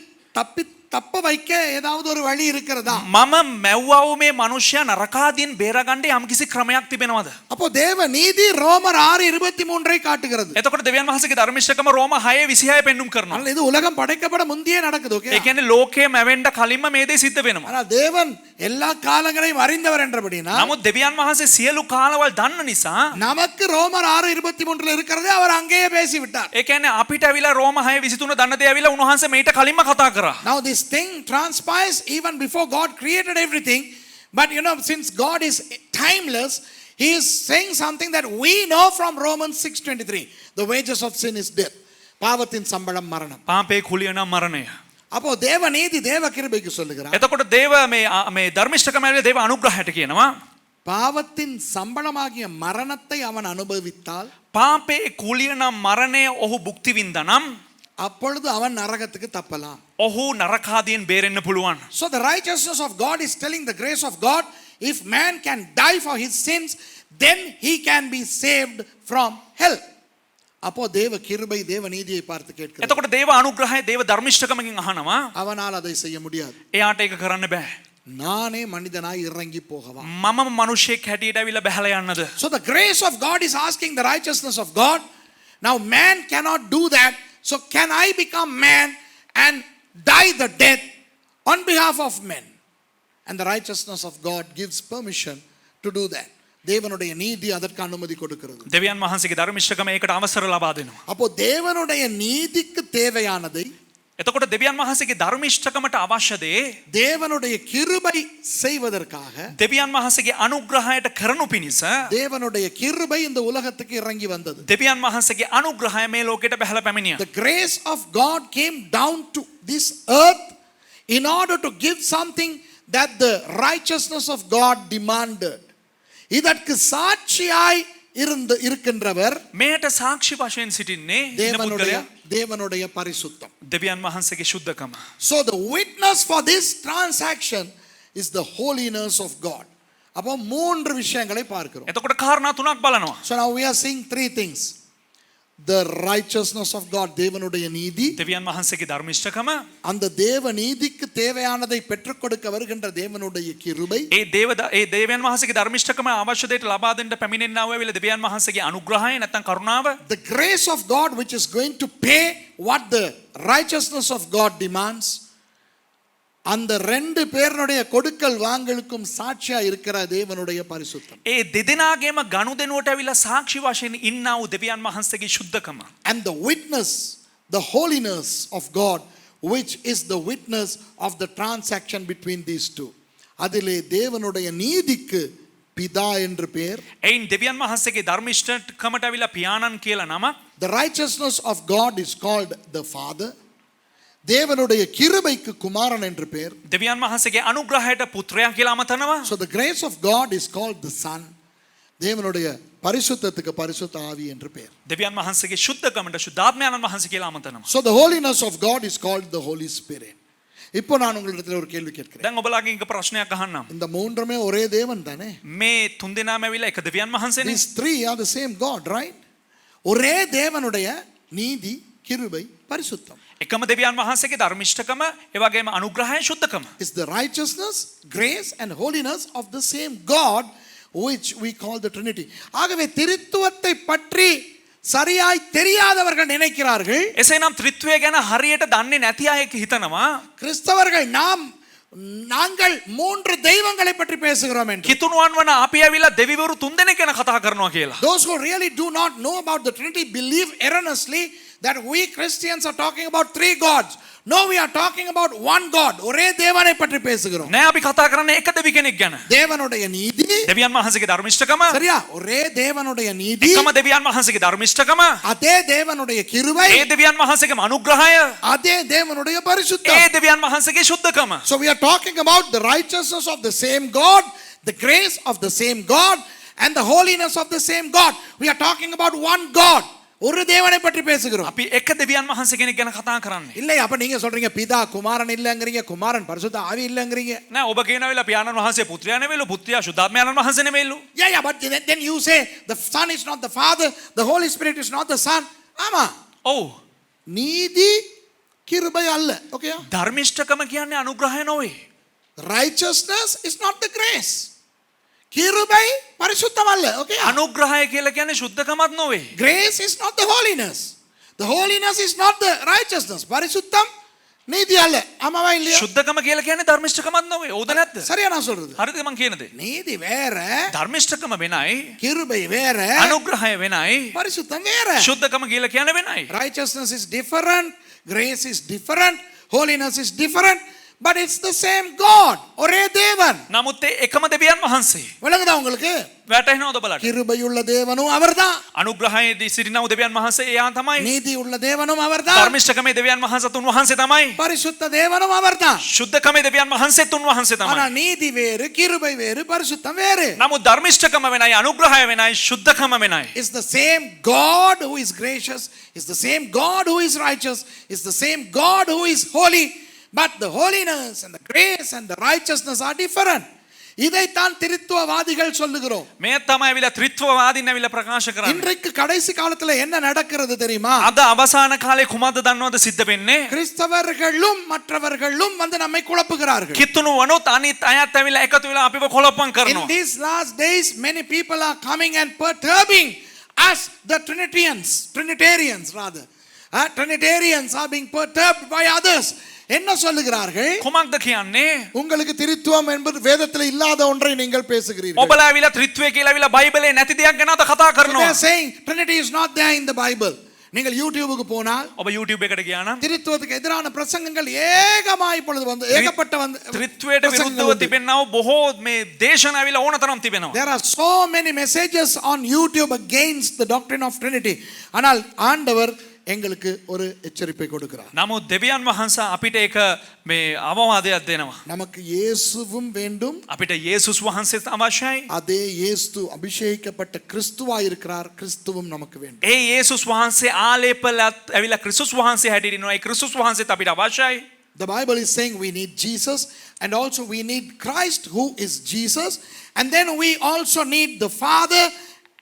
தப்ப வைக்க ஏதாவது ஒரு வழி இருக்கிறதா? මම මැව්වව මේ මනුෂ්‍යයා නරකාදීන් බේරගන්න යම්කිසි ක්‍රමයක් තිබෙනවද? அப்போ தேவ நீதி ரோமர் 6:23 காட்டுகிறது. එතකොට දෙවියන් වහන්සේගේ ධර්මිෂ්ඨකම රෝම 6:26 පෙන්눔 කරනවා. ஆனால் இது உலகம் படைக்கப்பட முந்தியே நடக்குது. ஓகே. ඒ කියන්නේ ලෝකයේ මැවෙන්න කලින්ම මේ දේ සිද්ධ වෙනවා. ஆனால் தேவன் எல்லா காலங்களையும் அறிந்தவர் என்றபடினா, නමුත් දෙවියන් වහන්සේ සියලු කාලවල දන්න නිසා நமக்கு ரோமர் 6:23 இருக்கிறதே அவர் அங்கேயே பேசி விட்டார். ඒ කියන්නේ අපිට ඇවිල්ලා රෝම 6:23 දන්න දේ ඇවිල්ලා උන්වහන්සේ මේට කලින්ම කතා කරා. Now this thing transpires even before God created everything, but since God is timeless, he is saying something that we know from Romans 6:23. The wages of sin is death. பாவத்தின் சம்பளம் மரணம். පාපේ කුලිය නම් මරණය. அப்போ தேவ நீதி தேவ கிருபைக்கு சொல்லுகிறார். එතකොට දේව මේ ධර්මිෂ්ඨකම ඇවිල්ලා දේව අනුග්‍රහයට කියනවා. பாவத்தின் சம்பளமாகிய மரணத்தை அவன் அனுபவித்தால், පාපේ කුලිය නම් මරණය ඔහු භුක්ති විඳා නම් அப்பொழுது அவன் நரகத்துக்கு தப்பலாம். ඔහු නරකාදීන් බේරෙන්න පුළුවන්. So the righteousness of God is telling the grace of God, if man can die for his sins, then he can be saved from hell. அப்போ தேவ கிருபை தேவ நீதியை பார்த்து கேட்கிறார். එතකොට දේව අනුග්‍රහය දේව ධර්මිෂ්ඨකමකින් අහනවා. அவனால் அதை செய்ய முடியாது. එයාට ඒක කරන්න බෑ. நானே மனிதனாய் இறங்கி போகவா? මම මිනිසෙක් හැටියට ඇවිල්ලා බහැලා යන්නද? So the grace of God is asking the righteousness of God. Now man cannot do that. So can I become man and die the death on behalf of men? And the righteousness of God gives permission to do that. தேவனுடைய நீதி அதற்கு அனுமதி கொடுக்கிறது. දෙවියන් වහන්සේගේ ධර්මිෂ්ඨකම ඒකට අවසර ලබා දෙනවා. அப்போ தேவனுடைய நீதிக்கு தேவையானதை, එතකොට දෙවියන් වහන්සේගේ ධර්මිෂ්ඨකමට අවශ්‍ය දේ தேவனுடைய கிருபை செய்வதற்காக, දෙවියන් වහන්සේගේ අනුග්‍රහයට කරනු පිණිස தேவனுடைய கிருபை இந்த உலகத்துக்கு இறங்கி வந்தது. දෙවියන් වහන්සේගේ අනුග්‍රහය මේ ලෝකෙට බැහැලා පැමිණියා. The grace of God came down to this earth in order to give something that the righteousness of God demanded. இதற்கு சாட்சியாய் இருக்கின்றவர் මේට සාක්ෂි වශයෙන් සිටින්නේ தேவனுடைய பரிசுத்தம், දෙවියන් වහන්සේගේ ශුද්ධකම. So the witness for this transaction is the holiness of God. அப்போ மூன்று விஷயங்களை பார்க்கிறோம். එතකොට කාරණා තුනක් බලනවා. So now we are seeing three things. The righteousness of God, தேவனுடைய நீதி, දෙවියන් වහන්සේගේ ධර්මිෂ්ඨකම, அந்த தேவ நீதிக்கு தேவையானதை பெற்றுக் கொடுக்க வருகின்ற தேவனுடைய கிருபை, ඒ දෙවියන් වහන්සේගේ ධර්මිෂ්ඨකම අවශ්‍ය දෙයට ලබා දෙන්න පැමිණෙනා වූ වෙලාව දෙවියන් වහන්සේගේ අනුග්‍රහය නැත්නම් කරුණාව, the grace of God which is going to pay what the righteousness of God demands. அந்த ரெண்டு பேருடைய கொடுக்கல் வாங்கலுக்கும் சாட்சியா இருக்கிற தேவனுடைய பரிசுத்தம். ඒ දෙදෙනාගේම ගනුදෙනුවට ඇවිල්ලා සාක්ෂි වශයෙන් ඉන්නා වූ දෙවියන් වහන්සේගේ ශුද්ධකම. And the witness, the holiness of God, which is the witness of the transaction between these two. அதிலே தேவனுடைய நீதிக்கு பிதா என்று பெயர். එයින් දෙවියන් වහන්සේගේ ධර්මිෂ්ඨකමට ඇවිල්ලා පියාණන් කියලා නම. The righteousness of God is called the Father. தேவனுடைய கிருபைக்கு குமாரன் என்று பெயர். දෙවියන් වහන්සේගේ අනුග්‍රහයට පුත්‍රයා කියලා අමතනවා. So the grace of God is called the Son. தேவனுடைய பரிசுத்தத்துக்கு பரிசுத்த ஆவி என்று பெயர். දෙවියන් වහන්සේගේ ශුද්ධකමට ශුද්ධාත්මයන් වහන්සේ කියලා අමතනවා. So the holiness of God is called the Holy Spirit. இப்போ நான் உங்களிடத்தில் ஒரு கேள்வி கேட்கிறேன். දැන් ඔබලාගෙන් එක ප්‍රශ්නයක් අහන්නම්. இந்த மூன்றுமே ஒரே தேவன் தானே? මේ තුන් දෙනාම ඇවිල්ලා එක දෙවියන් වහන්සේනේ. These three are the same God, right? ஒரே தேவனுடைய நீதி, கிருபை, பரிசுத்தம். එකම දෙවියන් වහන්සේගේ ධර්මිෂ්ඨකම, ඒ වගේම අනුග්‍රහය, ශුද්ධකම. It's the righteousness, grace and holiness of the same God which we call the Trinity. ஆகவே திரித்துவத்தை பற்றி சரியாய் தெரியாதவர்கள் நினைக்கிறார்கள். එසේනම් ත්‍රිත්වය ගැන හරියට දන්නේ නැති අය හිතනවා கிறிஸ்தவர்கள் நாம் நாங்கள் மூன்று தெய்வங்களை பற்றி பேசுகிறோம் என்று. කිතුණුවන් වන අපි ඇවිල්ලා දෙවිවරු තුන්දෙනෙක් ගැන කතා කරනවා කියලා. Those who really do not know about the Trinity believe erroneously that we Christians are talking about three gods. No, we are talking about one God. ஒரே தேவனை பற்றி பேசுகிறோம். නෑ අපි කතා කරන්නේ එක දෙවි කෙනෙක් ගැන. தேவனுடைய நீதி, දෙවියන් වහන්සේගේ ධර්මිෂ්ඨකම, சரியா? ஒரே தேவனுடைய நீதி, එකම දෙවියන් වහන්සේගේ ධර්මිෂ්ඨකම, அதே தேவனுடைய கிருபை, ඒ දෙවියන් වහන්සේගේ අනුග්‍රහය, அதே தேவனுடைய பரிசுத்தம். ඒ දෙවියන් වහන්සේගේ ශුද්ධකම. So we are talking about the righteousness of the same God, the grace of the same God, and the holiness of the same God. We are talking about one God. ஒரு தேவனை பற்றி பேசுகிறோம். අපි එක දෙවියන් වහන්සේ කෙනෙක් ගැන කතා කරන්නේ. இல்லை, அப்ப நீங்க சொல்றீங்க பிதா குமாரன் இல்லங்கறீங்க, குமாரன் பரிசுத்த ஆவி இல்லங்கறீங்க. නෑ ඔබ කියනවිලා පියාණන් වහන්සේ පුත්‍රයා නෙවෙයිලු, පුත්‍රයා ශුද්ධාත්මයන්න් වහන්සේ නෙවෙයිලු. Yeah, but then you say the Son is not the Father, the Holy Spirit is not the Son. ஆமா. ඔව්. நீதி கிருபை அல்ல. Okay? ධර්මිෂ්ඨකම කියන්නේ අනුග්‍රහය නොවේ. Righteousness is not the grace. கிருபை பரிசுத்தம் அல்ல. Okay? අනුග්‍රහය කියලා කියන්නේ ශුද්ධකමත් නොවේ. Grace is not the holiness. The holiness is not the righteousness. பரிசுத்தம் நீதி அல்ல. ஆமாவா இல்லையா? ශුද්ධකම කියලා කියන්නේ ධර්මිෂ්ඨකමත් නොවේ. ඕද නැද්ද? சரியா நான் சொல்றது? හරිද මං කියන දේ? நீதி வேற, ධර්මිෂ්ඨකම වෙනයි, கிருபை வேற, අනුග්‍රහය වෙනයි, பரிசுத்தம் வேற. ශුද්ධකම කියලා කියන්නේ වෙනයි. Righteousness is different, grace is different, holiness is different, but it's the same God. ஒரே தேவன். නමුත් ඒ එකම දෙවියන් වහන්සේ. விளங்குதா உங்களுக்கு? වැටහෙනවද බලන්න? கிருபையுள்ள தேவனும் அவர்தான், අනුග්‍රහයේදී සිටිනව දෙවියන් වහන්සේ එයා තමයි. நீதியுள்ள தேவனும் அவர்தான், ධර්මිෂ්ඨකමේ දෙවියන් වහන්සේ තුන් වහන්සේ තමයි. பரிசுத்த தேவனும் அவர்தான். ශුද්ධකමේ දෙවියන් වහන්සේ තුන් වහන්සේ ஆனா තමයි. நீதி வேறு, கிருபை வேறு, பரிசுத்தம் வேறு. නමුත් ධර්මිෂ්ඨකම වෙනයි, අනුග්‍රහය වෙනයි, ශුද්ධකම වෙනයි. It's the same God who is gracious, it's the same God who is righteous, it's the same God who is holy, but the holiness and the grace and the righteousness are different. இதைத்தான் திருத்துவவாதிகள் சொல்லுகிறோம். මේ තමයි ඇවිල්ලා ත්‍රිත්වවාදීන් ඇවිල්ලා ප්‍රකාශ කරන්නේ. இன்றைக்கு கடைசி காலத்துல என்ன நடக்கிறது தெரியுமா? අද අවසාන කාලේ කුමක්ද දන්නවද සිද්ධ වෙන්නේ? கிறிஸ்தவர்களும் மற்றவர்களும் வந்து நம்மை குழப்புகிறார்கள். කිතුණු වනොත් අනිත් අයත් ඇවිල්ලා එකතු වෙලා අපිව කොලප්පම් In කරනවා. these last days many people are coming and perturbing us, the Trinitarians rather. Trinitarians are being perturbed by others. என்ன சொல்லுகிறார்கள்? කුමක්ද කියන්නේ? உங்களுக்கு திருத்துவம் என்பது வேதத்தில் இல்லாத ஒன்றை நீங்கள் பேசுகிறீர்கள். ඔබලා ඇවිල්ලා ත්‍රිත්වය කියලා ඇවිල්ලා බයිබලේ නැති දෙයක් ගැන අද කතා They කරනවා. are saying Trinity is not there in the Bible. நீங்கள் யூடியூபுக்கு போனால் ඔබ YouTube එකට ගියා නම් திருத்துவத்துக்கு எதிரான பிரசங்கங்கள் ஏகமாய் இப்பொழுது வந்து ஏகப்பட்ட வந்து ත්‍රිත්වයට විරුද්ධව තිබෙනව බොහෝ මේ දේශන ඇවිල්ලා ඕන තරම් තිබෙනවා. There are so many messages on YouTube against the doctrine of Trinity. ஆனால் ஆண்டவர் எங்களுக்கு ஒரு எச்சரிப்பை கொடுக்கிறார். නමුත් දෙවියන් වහන්සේ අපිට ඒක මේ අවවාදයක් දෙනවා. நமக்கு இயேசுவும் வேண்டும், අපිට යේසුස් වහන්සේත් අවශ්‍යයි. அதே இயேசு அபிஷேகிக்கப்பட்ட கிறிஸ்துவாய் இருக்கிறார், கிறிஸ்துவும் நமக்கு வேண்டும். ඒ යේසුස් වහන්සේ ආලේපලත් ඇවිල්ලා ක්‍රිස්තුස් වහන්සේ හැටියට ඉන්නවා. ඒ ක්‍රිස්තුස් වහන්සේත් අපිට අවශ්‍යයි. The Bible is saying we need Jesus, and also we need Christ who is Jesus, and then we also need the Father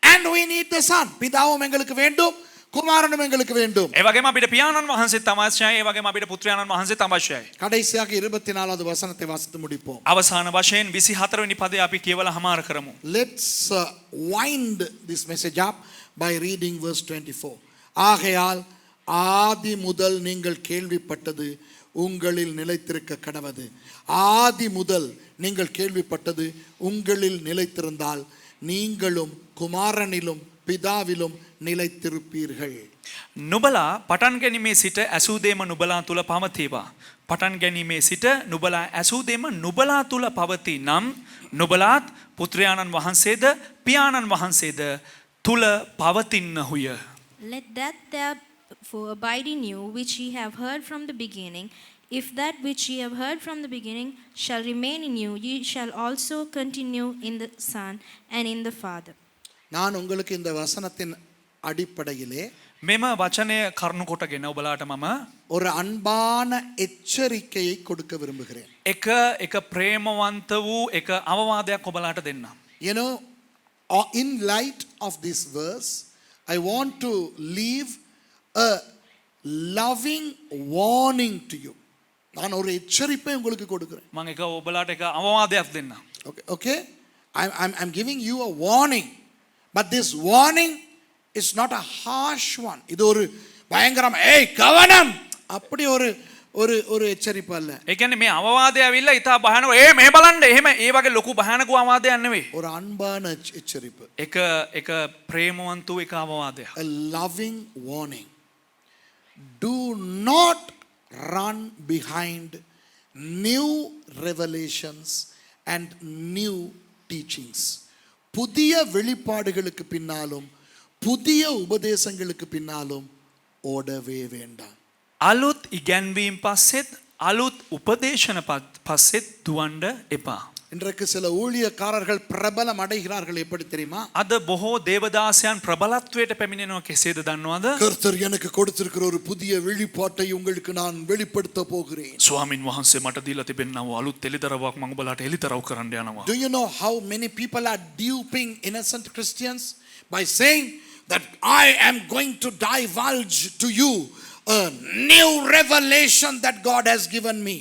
and we need the Son. பிதாவும் எங்களுக்கு வேண்டும், குமாரனும் எங்களுக்கு வேண்டும். ඒ වගේම අපිට පියාණන් වහන්සේත් අවශ්‍යයි. ඒ වගේම අපිට පුත්‍රයාණන් වහන්සේත් අවශ්‍යයි. கடைசியாக 24வது வசனத்தை வாசித்து முடிப்போம். අවසාන වශයෙන් 24 වෙනි පදේ අපි කියවලා හමාර කරමු. Let's wind this message up by reading verse 24. ஆகையால் ஆதி முதல் நீங்கள் கேள்விப்பட்டது உங்களில் நிலைத்திருக்க கடவது. ஆதி முதல் நீங்கள் கேள்விப்பட்டது உங்களில் நிலைத்திருந்தால் நீங்களும் குமாரனிலும் பிதாவிலும் நிலைத்திருப்பீர்கள். නුබලා පටන් ගැනීමේ සිට ඇසූ දේම නුබලා තුල පවතිවා. පටන් ගැනීමේ සිට නුබලා ඇසූ දේම නුබලා තුල පවති නම් නුබලාත් පුත්‍රයාණන් වහන්සේද පියාණන් වහන්සේද තුල පවතින්නහුය. Let that therefore abide in you which ye have heard from the beginning. If that which ye have heard from the beginning shall remain in you, ye shall also continue in the Son and in the Father. நான் உங்களுக்கு இந்த வசனத்தின் அடிப்படையிலே මෙම වචනය කරුණු කොටගෙන ඔබලාට මම ஒரு அன்பான எச்சரிக்கையை கொடுக்க விரும்புகிறேன். එක ප්‍රේමවන්ත වූ එක අවවාදයක් ඔබලාට දෙන්නම්. You know, in light of this verse, I want to leave a loving warning to you. நான் ஒரு எச்சரிப்பை உங்களுக்கு கொடுக்கிறேன். මම එක ඔබලාට එක අවවාදයක් දෙන්නම්. Okay? I'm giving you a warning. But this warning is not a harsh one. இது ஒரு பயங்கரம், ஏய் கவனம் அப்படி ஒரு ஒரு ஒரு எச்சரிப்பு அல்ல. ඒ කියන්නේ මේ අවවාදය ඇවිල්ලා ඉතා භයානක මෙහෙ බලන්න එහෙම ඒ වගේ ලොකු භයානක අවවාදයක් නෙවෙයි. ஒரு அன்பான எச்சரிப்பு. එක ප්‍රේමවන්ත වූ එක අවවාදයක්. A loving warning. Do not run behind new revelations and new teachings. புதிய வெளிப்பாடுகளுக்கு பின்னாலும் புதிய உபதேசங்களுக்கு பின்னாலும் ஓடவே வேண்டாம். අලුත් ඉගැන්වීම් පස්සෙත් අලුත් උපදේශන පස්සෙත් දුවන්න එපා. இன்றைக்கு சில ஊழியக்காரர்கள் பிரபலம் அடைகிறார்கள் எப்படி தெரியுமா? අද බොහෝ දේවදාසයන් ප්‍රබලත්වයට පැමිණෙනවා කෙසේද දන්නවද? கர்த்தர் எனக்கு கொடுத்திருக்கிற ஒரு புதிய வெளிப்பாட்டை உங்களுக்கு நான் வெளிப்படுத்த போகிறேன். ස්වාමින් වහන්සේ මට දීලා තිබෙනා වූ අලුත් එළිදරව්වක් මම ඔබලාට එළිදරව් කරන්න යනවා. Do you know how many people are duping innocent Christians by saying that I am going to divulge to you a new revelation that God has given me?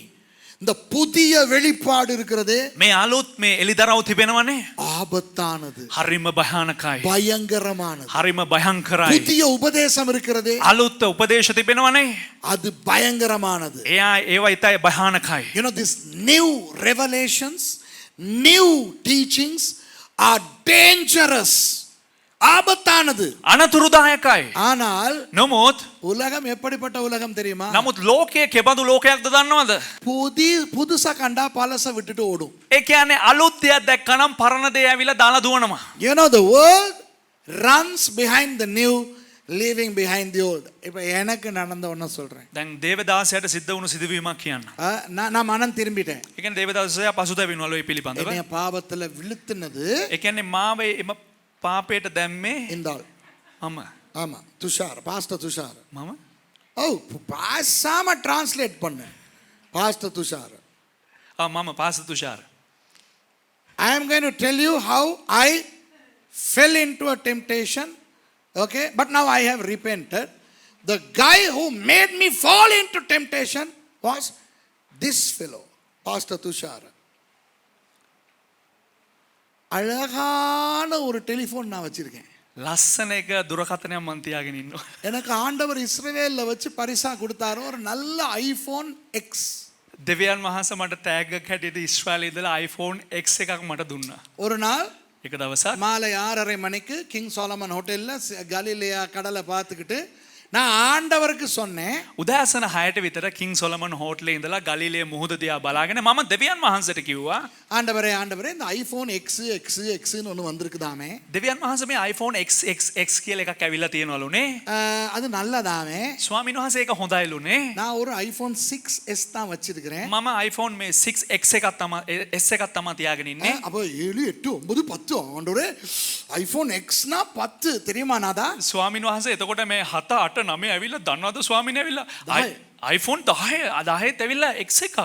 இந்த புதிய வெளிப்பாடு இருக்கிறதே මේ අලුත් මේ එළිදරව් තිබෙනවනේ ஆபத்தானது, හරිම භයානකයි. பயங்கரமானது. හරිම භයංකරයි. புதிய உபதேசம் இருக்கிறதே අලුත් උපදේශ තිබෙනවනේ அது பயங்கரமானது. ඒවා ඉතා භයානකයි. You know, these new revelations, new teachings are dangerous. ஆபத்தானது. අනතුරුදායකයි. ஆனால் නමුත් உலகம் எப்படிப்பட்ட உலகம் தெரியுமா? නමුත් ලෝකයේ කෙබඳු ලෝකයක්ද දන්නවද? புதுசா கண்டா பழச விட்டுட்டு ஓடும். ඒ කියන්නේ අලුත් දෙයක් දැක්කනම් පරණ දේ ඇවිල්ලා දාලා දුවනවා. You know, the world runs behind the new, leaving behind the old. இப்ப எனக்கு நடந்த ஒண்ணு சொல்றேன். දැන් දේවදාසයාට සිද්ධ වුණු සිදුවීමක් කියන්න. நான் மனம் திரும்பிட்டேன். ඒ කියන්නේ දේවදාසයා පසුතැවෙනවලු ඒ පිළිබඳව. என்னைய பாவத்துல விழுத்துனது ඒ කියන්නේ මාව එම පාපයට දැම්මේ இந்த ஆள். මම. ஆமா, துஷார், பாஸ்டர் துஷார். මම ஓ, பாசாம டிரான்ஸ்லேட் பண்ணு. பாஸ்டர் துஷார். මම පාස Thushara. I am going to tell you how I fell into a temptation. Okay, but now I have repented. The guy who made me fall into temptation was this fellow, Pastor Tushar. அழகான ஒரு telephone நான் வச்சிருக்கேன். ලස්සන එක දුරකථනයක් මන් තියාගෙන ඉන්නවා. எனக்கு ஆண்டவர் இஸ்ரவேல்ல வச்சு பரிசா கொடுத்தாரு ஒரு நல்ல ஐபோன் எக்ஸ். දෙවියන් වහන්සේ මට ටැග් එකක් හැටියට ඊශ්‍රායලයේ ඉඳලා iPhone X එකක් මට දුන්නා. ஒரு நாள் එක දවසක් மாலை 6:30 மணிக்கு கிங் சோலமன் ஹோட்டல்ல கலிலேயா கடலை பார்த்துக்கிட்டு நான் ஆண்டவருக்கு சொன்னேன், උදෑසන 6ට විතර කිං සොලමන් හෝටලේ ඉඳලා ගලිලේ මුහුද දිහා බලාගෙන මම දෙවියන් වහන්සේට කිව්වා ஆண்டவரே ஆண்டவரே இந்த ஐபோன் எக்ஸ் எக்ஸ் எக்ஸ்னு ஒன்று வந்திருக்குதாமே, දෙවියන් වහන්සේ මේ iPhone XXX කියලා එකක් ඇවිල්ලා තියෙනවලුනේ. அது நல்லதாமே. ස්වාමීන් වහන්සේ ඒක හොඳයිලුනේ. நான் ஒரு ஐபோன் 6s தான் வச்சிருக்கிறேன். මම iPhone මේ 6X එකක් තමයි S එකක් තමයි තියාගෙන ඉන්නේ. அப்போ 7 8 9 10 ஆண்டவரே ஐபோன் எக்ஸ்னா 10 தெரியுமா நாதா? ස්වාමීන් වහන්සේ එතකොට මේ 7 8 9 ඇවිල්ලා දන්නවද ස්වාමීන් ඇවිල්ලා iPhone 10 ඇවිල්ලා X එකක්.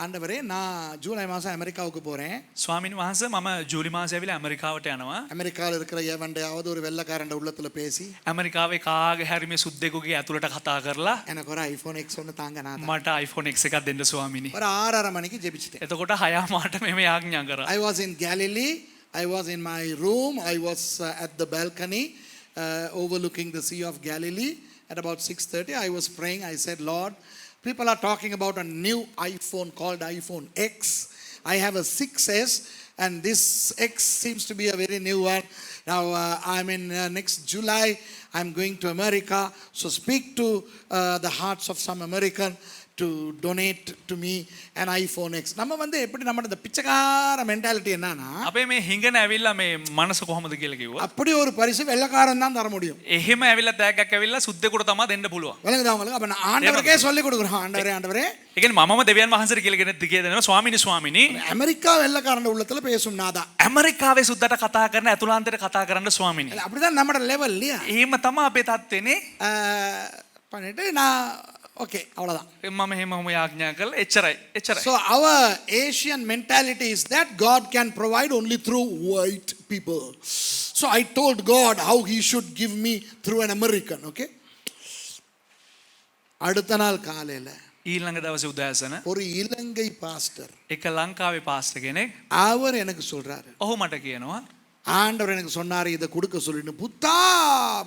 ஆண்டவரே நான் ஜூலை மாதம் அமெரிக்காவுக்கு போகிறேன். ස්වාමීන් වහන්සේ මම ජූලි මාසේ ඇවිල්ලා ඇමරිකාවට යනවා. அமெரிக்காவில் இருக்கிற எவண்டையாவது ஒரு வெள்ளக்காரண்ட உள்ளத்தில் பேசி ඇමරිකාවේ කාගේ හැරි මේ සුද්දෙකුගේ ඇතුළට කතා කරලා எனக்கு ஒரு ஐபோன் எக்ஸ் ஒன்று தாங்க நாதா. මට iPhone X එකක් දෙන්න ස්වාමීනි. ஒரு 6:30 மணிக்கு ஜெபிச்சிட்டேன். එතකොට 6 මාට මෙහෙම යාඥා කරා. I was in Galilee. I was in my room. I was at the balcony overlooking the Sea of Galilee. At about 6:30, I was praying. I said, Lord, people are talking about a new iPhone called iPhone X. I have a 6S, and this X seems to be a very new one. Now, I'm in next July, I'm going to America. So speak to the hearts of some American to donate to me an iPhone X. நம்ம வந்து எப்படி நம்ம இந்த பிச்சைக்கார mentality என்னன்னா, අපේ මේ හිඟන ඇවිල්ලා මේ මනස කොහොමද කියලා කිව්වා. அப்படி ஒரு பரிசு வெள்ளக்காரன் தான் தர முடியும். එහෙම ඇවිල්ලා තෑග්ගක් ඇවිල්ලා සුද්දෙකුට තමයි දෙන්න පුළුවන්. விளங்குதா உங்களுக்கு? அப்ப நான் ஆண்டவருக்கே சொல்லி கொடுக்குறோம், ஆண்டவரே ஆண்டவரே. ඒ කියන්නේ මමම දෙවියන් වහන්සේට කියලා දෙනවා ස්වාමීනි ස්වාමීනි. அமெரிக்கா வெள்ளக்காரன் உள்ளத்துல பேசும் நாதா. ඇමරිකාවේ සුද්දට කතා කරන ඇතුළාන්තයට කතා කරන්න ස්වාමීනි. அப்படிதான் நம்மட லெவல் இல்லையா? එහෙම තමයි අපේ තත්ත්වනේ. பண்ணிட்டு நான் ஓகே அவ்வளவுதான். මම එහෙමම යාඥා කළා. එච්චරයි. So our Asian mentality is that God can provide only through white people. So I told God how he should give me through an American, okay? அடுத்த நாள் காலையில ඊළඟ දවසේ උදෑසන ஒரு இலங்கை பாஸ்டர் එක ලංකාවේ පාස්ටර් කෙනෙක් அவர் எனக்கு சொல்றாரு, ඔහු මට කියනවා ஆண்டவர் எனக்கு சொன்னார் இதை கொடுக்க சொல்லிட்டு புத்தா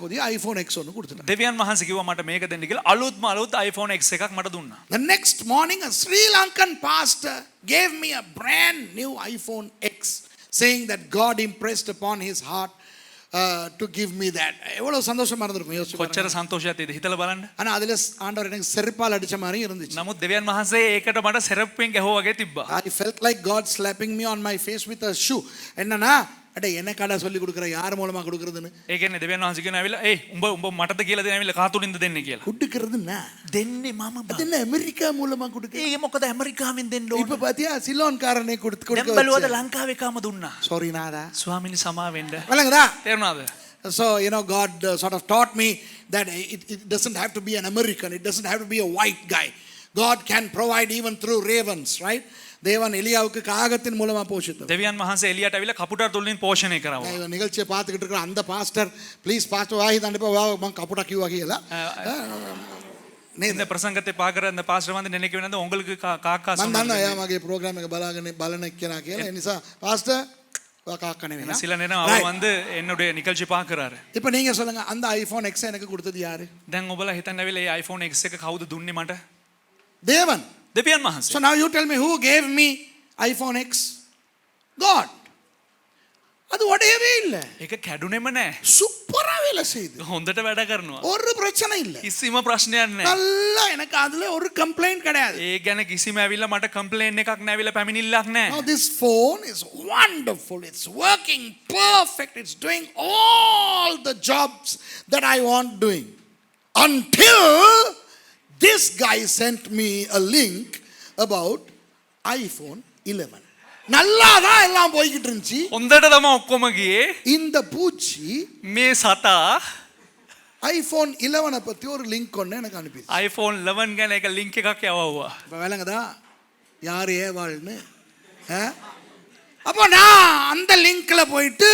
புதிய ஐஃபோன் X ஒன்று கொடுத்துட்டார். දෙවියන් වහන්සේ කිව්වා මට මේක දෙන්න කියලා. අලුත්ම අලුත් iPhone X එකක් මට දුන්නා. The next morning a Sri Lankan pastor gave me a brand new iPhone X saying that God impressed upon his heart to give me that. எவ்வளவு சந்தோஷமா இருந்திருக்கும் யோசிச்சு பாருங்க. කොච්චර සන්තෝෂයක්ද හිතලා බලන්න. ஆனா அதுல ஆண்டவர் எனக்கு செருப்பால் அடிச்ச மாதிரி இருந்துச்சு. නමුත් දෙවියන් වහන්සේ ඒකට මට සෙරප්පෙන් ගැහුවා වගේ තිබ්බා. I felt like God slapping me on my face with a shoe. என்னன்னா அட எனக்கடா சொல்லி கொடுக்குற யார் மூலமா கொடுக்குறதுன்னு. ඒ කියන්නේ දෙවියන් වහන්සේ කියන ඇවිල්ලා ඒ උඹ මටද කියලා දෙන ඇවිල්ලා කාතුලින්ද දෙන්නේ කියලා. கொடுக்குறதுன்னா දෙන්නේ මම அது என்ன அமெரிக்கா மூலமா கொடுக்க. ඒ මොකද ඇමරිකාවෙන් දෙන්න ඕන. இப்ப பாத்தியா சிலோன்காரனே கொடுக்க. දැන් බලුවද ලංකාවේ කාම දුන්නා. Sorry நாதா. ස්වාමීනි සමාවෙන්න. வலங்கடா. තේරුණාද? So, God sort of taught me that it doesn't have to be an American. It doesn't have to be a white guy. God can provide even through ravens, right? தேவன் எலியாவுக்கு காகத்தின் மூலமா போஷித்தார். දෙවියන් වහන්සේ එලියට ඇවිල්ලා කපුටා තුලින් පෝෂණය කරනවා. இந்த நிகழ்ச்சியை பார்த்துக்கிட்டு இருக்கிற அந்த பாஸ்டர் ப்ளீஸ் பாஸ்டர் வாහි தண்டප වා මම කපුටා කිව්වා කියලා. இந்த பிரசங்கத்தை பார்க்குற அந்த பாஸ்டர் வந்து நினைக்க வேண்டியது உங்களுக்கு காக்கா මම දන්නවා එයා මගේ ප්‍රෝග්‍රෑම් එක බලාගෙන බලන කෙනා කියලා. ඒ නිසා பாஸ்டர் காக்கனே வேணா. சில நேரம் அவர் வந்து என்னுடைய நிகழ்ச்சி பார்க்கறாரு. இப்போ நீங்க சொல்லுங்க அந்த ஐபோன் X எனக்கு கொடுத்தது யாரு? දැන් ඔබලා හිතන්න ඇවිල්ලා මේ iPhone X එක කවුද දුන්නේ මට? தேவன். දෙවියන් වහන්සේ. So now you tell me who gave me iPhone X? God. அது உடையவே இல்ல. ඒක කැඩුනේම නැහැ. சூப்பரா வேலை செய்யுது. හොඳට වැඩ කරනවා. ஒரு பிரச்சனை இல்ல. කිසිම ප්‍රශ්නයක් නැහැ. நல்லா எனக்கு அதுல ஒரு கம்ப்ளைண்ட் கிடையாது. ඒ ගැන කිසිම ඇවිල්ලා මට කම්ප්ලේන් එකක් නැහැ ඇවිල්ලා පැමිණිල්ලක් Now නැහැ. this phone is wonderful. It's working perfect. It's doing all the jobs that I want doing. Until this guy sent me a link about iPhone 11. நல்லாதான் எல்லாம் போய்கிட்டு இருந்துச்சு. හොඳට තමයි ඔක්කොම ගියේ. இந்த பூச்சி මේ සතා iPhone 11 பத்தி ஒரு லிங்க் ஒன்னு எனக்கு அனுப்பிச்சு. iPhone 11 ගැන එක லிங்க் එකක් යවවුවා. இப்ப விளங்குதா யார் ஏவாள்னு? அப்போ நான் அந்த லிங்க்ல போயிட்டு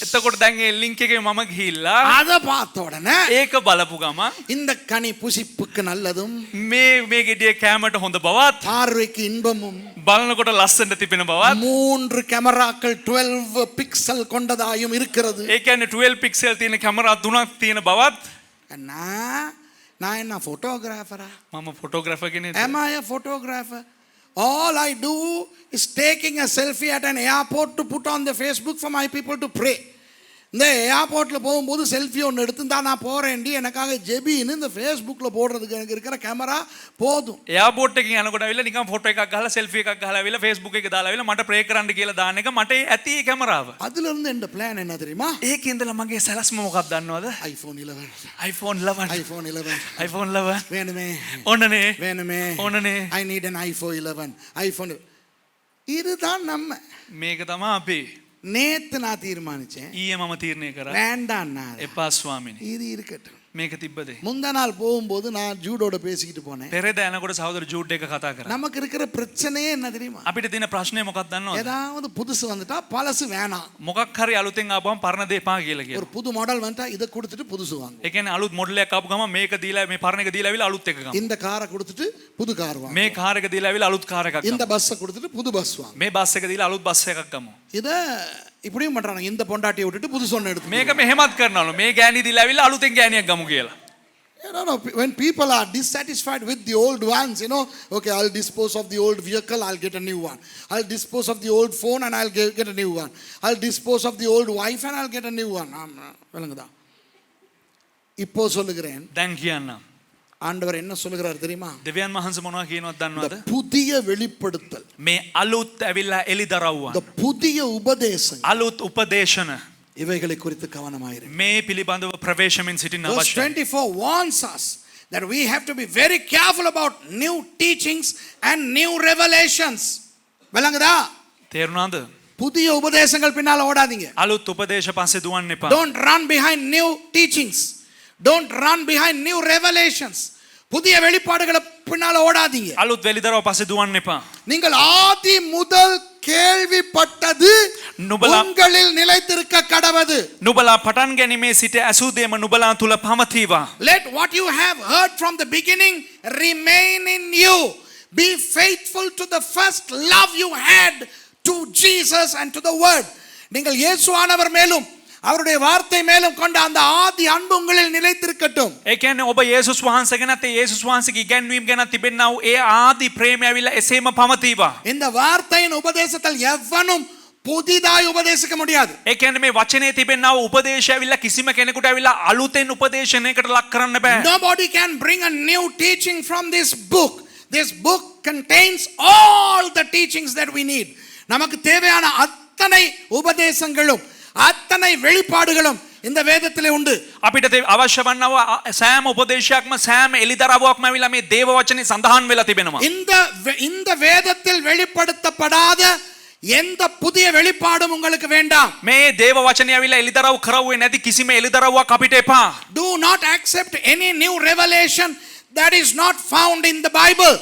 එතකොට දැන් ඒ லிங்க் එකේ මම ගිහිල්ලා அத பார்த்த உடனே ඒක බලපු ගම இந்த கனி புசிப்புக்கு நல்லதும் මේ ගෙඩිය කෑමට හොඳ බවත් பார்வைக்கு இன்பமும் බලනකොට ලස්සනට තිබෙන බවත් 3 கேமராக்கள் 12 பிக்சல் கொண்டதாயும் இருக்கிறது. ඒ කියන්නේ 12 පික්සල් තියෙන කැමරා තුනක් තියෙන බවත් நான் என்ன போட்டோகிராஃபரா? මම ෆොටෝග්‍රැෆර් කෙනෙක්. Am I a photographer? All I do is taking a selfie at an airport to put on the Facebook for my people to pray. இந்த ஏர்போர்ட்டில் போகும்போது செல்ஃபி ஒன்று எடுத்துருந்தா நான் போகிறேன்டி எனக்காக ஜெபின்னு இந்த ஃபேஸ்புக்கில் போடுறதுக்கு எனக்கு இருக்கிற கேமரா போதும். එයාපෝට් එකකින් යනකොට ඇවිල්ලා නිකන් ෆොටෝ එකක් ගහලා සෙල්ෆි එකක් ගහලා ඇවිල්ලා Facebook එකේ දාලා ඇවිල්ලා මට ප්‍රේ කරන්න කියලා දාන්න එක මට ඇති ඒ කැමරාව. அதுலேருந்து என் பிளான் என்ன தெரியுமா? ඒකේ ඉඳලා මගේ සැලැස්ම මොකක්ද දන්නවද? iPhone 11. iPhone 11. iPhone 11. iPhone 11. வேணுமே ඕනනේ. வேணுமே ඕනනේ. I need an iPhone 11. iPhone இதுதான் நம்ம. මේක තමයි අපි. நேத்து நான் தீர்மானிச்சேன் ඊයේ මම තීරණය කරා. வேண்டாம் එපා ස්වාමිනේ. இது இருக்கட்டும். මේක තිබ්බද? முந்தா நாள் போகும்போது நான் ஜூடோட பேசிக்கிட்டு போனேன். පෙරේද යනකොට සහෝදර ජූඩ් එක කතා කරා. நமக்கு இருக்கிற பிரச்சனையே என்ன தெரியுமா? අපිට තියෙන ප්‍රශ්නේ මොකක්ද දන්නවද? ஏதாவது புதுசு வந்துட்டா பழசு வேணாம். මොකක් හරි අලුතෙන් ආපුවම පරණ දේ එපා කියලා ஒரு කියනවා. புது மாடல் வந்துட்டா இதை கொடுத்துட்டு புதுசு வாங்க. ඒ කියන්නේ අලුත් මොඩල් එකක් ආපු ගමන් මේක දීලා මේ පරණ එක දීලා ඇවිල්ලා අලුත් එක ගමු. இந்த காரை கொடுத்துட்டு புது கார் வாங்க. මේ කාර් එක දීලා ඇවිල්ලා අලුත් කාර් එකක් இந்த ගමු. பஸ்ஸை கொடுத்துட்டு புது பஸ் வாங்க. මේ බස් එක දීලා අලුත් බස් එකක් ගමු. இத இப்படியும் பண்றாங்க. இந்த பொண்டாட்டியை விட்டுட்டு புதுசு ஒன்று எடுத்து. මේක මෙහෙමත් කරනවලු. මේ ගෑණි දීලා ඇවිල්ලා අලුතෙන් ගෑණියක් ගමු කියලා. No, when people are dissatisfied with the old ones, okay, I'll dispose of the old vehicle, I'll get a new one. I'll dispose of the old phone and I'll get a new one. I'll dispose of the old wife and I'll get a new one. விளங்குதா? இப்போ சொல்லுகிறேன். දැන් කියන්නම්. ஆண்டவர் என்ன சொல்லுகிறார் தெரியுமா? දෙවියන් වහන්සේ මොනවා කියනවද දන්නවද? புதிய வெளிப்படுத்தல். මේ අලුත් ඇවිල්ලා එලිදරව්වා. the புதிய உபதேசம். අලුත් උපදේශන. இவைகளை குறித்து கவனமாயிரு. මේ පිළිබඳව ප්‍රවේශමෙන් සිටින Verse අවශ්‍යයි. 24 warns us that we have to be very careful about new teachings and new revelations. விளங்குதா? තේරුණාද? புதிய உபதேசங்கள் பின்னால ஓடாதீங்க. අලුත් උපදේශ පස්සේ දුවන්න එපා. Don't run behind new teachings. Don't run behind new revelations. புதிய வெளிப்பாடுகளை பின்னால ஓடாதீங்க. අලුත් වෙලිදරව පස්සේ දුවන්න එපා. நீங்கள் ஆதி முதல் கேள்விப்பட்டது உங்களில் நிலைத்திருக்க கடவது. නුඹලා පටන් ගැනීමේ සිට ඇසූ දේම නුඹලා තුල පවතිවා. Let what you have heard from the beginning remain in you. Be faithful to the first love you had to Jesus and to the word. நீங்கள் இயேசுவானவர் மேலும் அவருடைய வார்த்தை மேலும் கொண்ட அந்த ஆதி அன்பு உங்களில் நிலைத்திருக்கட்டும். ඒ කියන්නේ ඔබ යේසුස් වහන්සේ ගැනත් යේසුස් වහන්සේගේ ඉගැන්වීම ගැනත් තිබෙනා වූ ඒ ආදි ප්‍රේමය ඇවිල්ලා එසේම පවතිවා. இந்த வார்த்தையின் உபதேசத்தில் எவனும் புதிதாய் உபதேசிக்க முடியாது. ඒ කියන්නේ මේ වචනේ තිබෙනා වූ උපදේශය ඇවිල්ලා කිසිම කෙනෙකුට ඇවිල්ලා අලුතෙන් උපදේශනයකට ලක් කරන්න බෑ. Nobody can bring a new teaching from this book. This book contains all the teachings that we need. நமக்கு தேவையான அத்தனை உபதேசங்களும் அத்தனை வெளிப்பாடுகளும் இந்த வேதத்திலே உண்டு. අපිට අවශ්‍ය වන්නා සෑම උපදේශයක්ම සෑම එලිදරව්වක්ම ඇවිල්ලා මේ දේව වචනේ සඳහන් වෙලා තිබෙනවා. இந்த வேதத்தில் வெளிப்படுத்தப்படாத எந்த புதிய வெளிப்பாடும் உங்களுக்கு வேண்டாம். මේ දේව වචනේ ඇවිල්ලා එලිදරව් කරවුවේ නැති කිසිම එලිදරව්වක් අපිට එපා. Do not accept any new revelation that is not found in the Bible.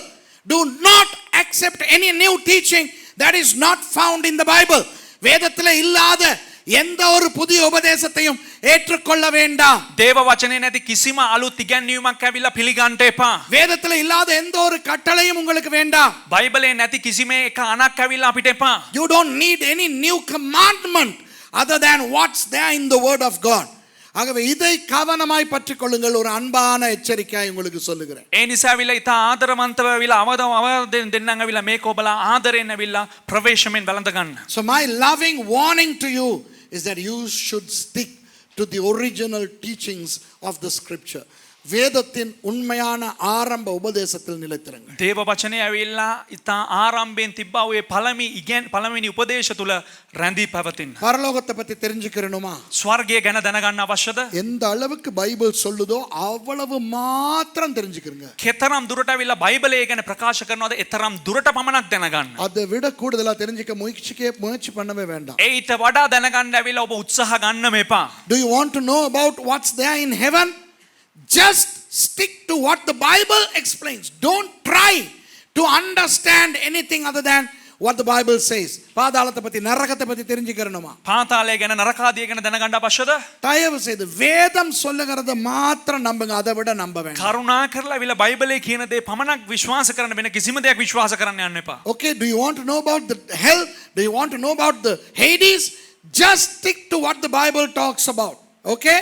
Do not accept any new teaching that is not found in the Bible. வேதத்திலே இல்லாத எந்த ஒரு புதிய உபதேசத்தையும் ஏற்றுக்கொள்ள வேண்டாம். දේව වචනේ නැති කිසිම අලුත් ඉගැන්වීමක් ඇවිල්ලා පිළිගන්න එපා. வேதத்திலே இல்லாத எந்த ஒரு கட்டளையும் உங்களுக்கு வேண்டாம். බයිබලේ නැති කිසිම එක අණක් ඇවිල්ලා අපිට එපා. You don't need any new commandment other than what's there in the word of God. ஆகவே இதை கவனமாய் பற்றிக் கொள்ளுங்கள். ஒரு அன்பான எச்சரிக்கையாய் உங்களுக்கு சொல்லுகிறேன். ඒ නිසා ඇවිල්ලා ඉතා ආදරවන්තව ඇවිල්ලා අවදෙන් දෙන්නම් ඇවිල්ලා මේක ඔබලා ආදරෙන් ඇවිල්ලා ප්‍රවේශමෙන් බලඳ ගන්න. So my loving warning to you is that you should stick to the original teachings of the scripture. வேதத்தின் உண்மையான ஆரம்ப உபதேசத்தில் நிலைத்திருங்கள். දේව වචනේ ඇවිල්ලා ඉතා ආරම්භයෙන් තිබ්බා ඔය පළවෙනි උපදේශ තුල රැඳී පවතින. பரலோகத்தை பத்தி தெரிஞ்சுக்கிறணுமா? ස්වර්ගය ගැන දැනගන්න අවශ්‍යද? எந்த அளவுக்கு பைபிள் சொல்லுதோ அவ்வளவு மாத்திரம் தெரிஞ்சுக்கிறங்க. කෙතරම් දුරට ඇවිල්ලා බයිබලය ගැන ප්‍රකාශ කරනවද එතරම් දුරට පමණක් දැනගන්න. அதை விட கூடுதலா தெரிஞ்சுக்க முயற்சி பண்ணவே வேண்டாம். ඊට වඩා දැනගන්න ඇවිල්ලා ඔබ උත්සාහ ගන්නම එපා. Do you want to know about what's there in heaven? Just stick to what the Bible explains. Don't try to understand anything other than what the Bible says. பாதாளத்தை பத்தி நரகத்தை பத்தி தெரிஞ்சுக்கிறணுமா? පාතාලය ගැන නරකාදිය ගැන දැනගන්න අවශ්‍යද? தயவு செய்து வேதம் சொல்லுகிறத மாத்திரம் நம்புங்க. அதை விட நம்ப வேண்டாம். කරුණා කරලා ඇවිල්ලා බයිබලයේ කියන දේ පමණක් විශ්වාස කරන්න වෙන කිසිම දෙයක් විශ්වාස කරන්න යන්න එපා. Okay, do you want to know about the hell? Do you want to know about the Hades? Just stick to what the Bible talks about. Okay?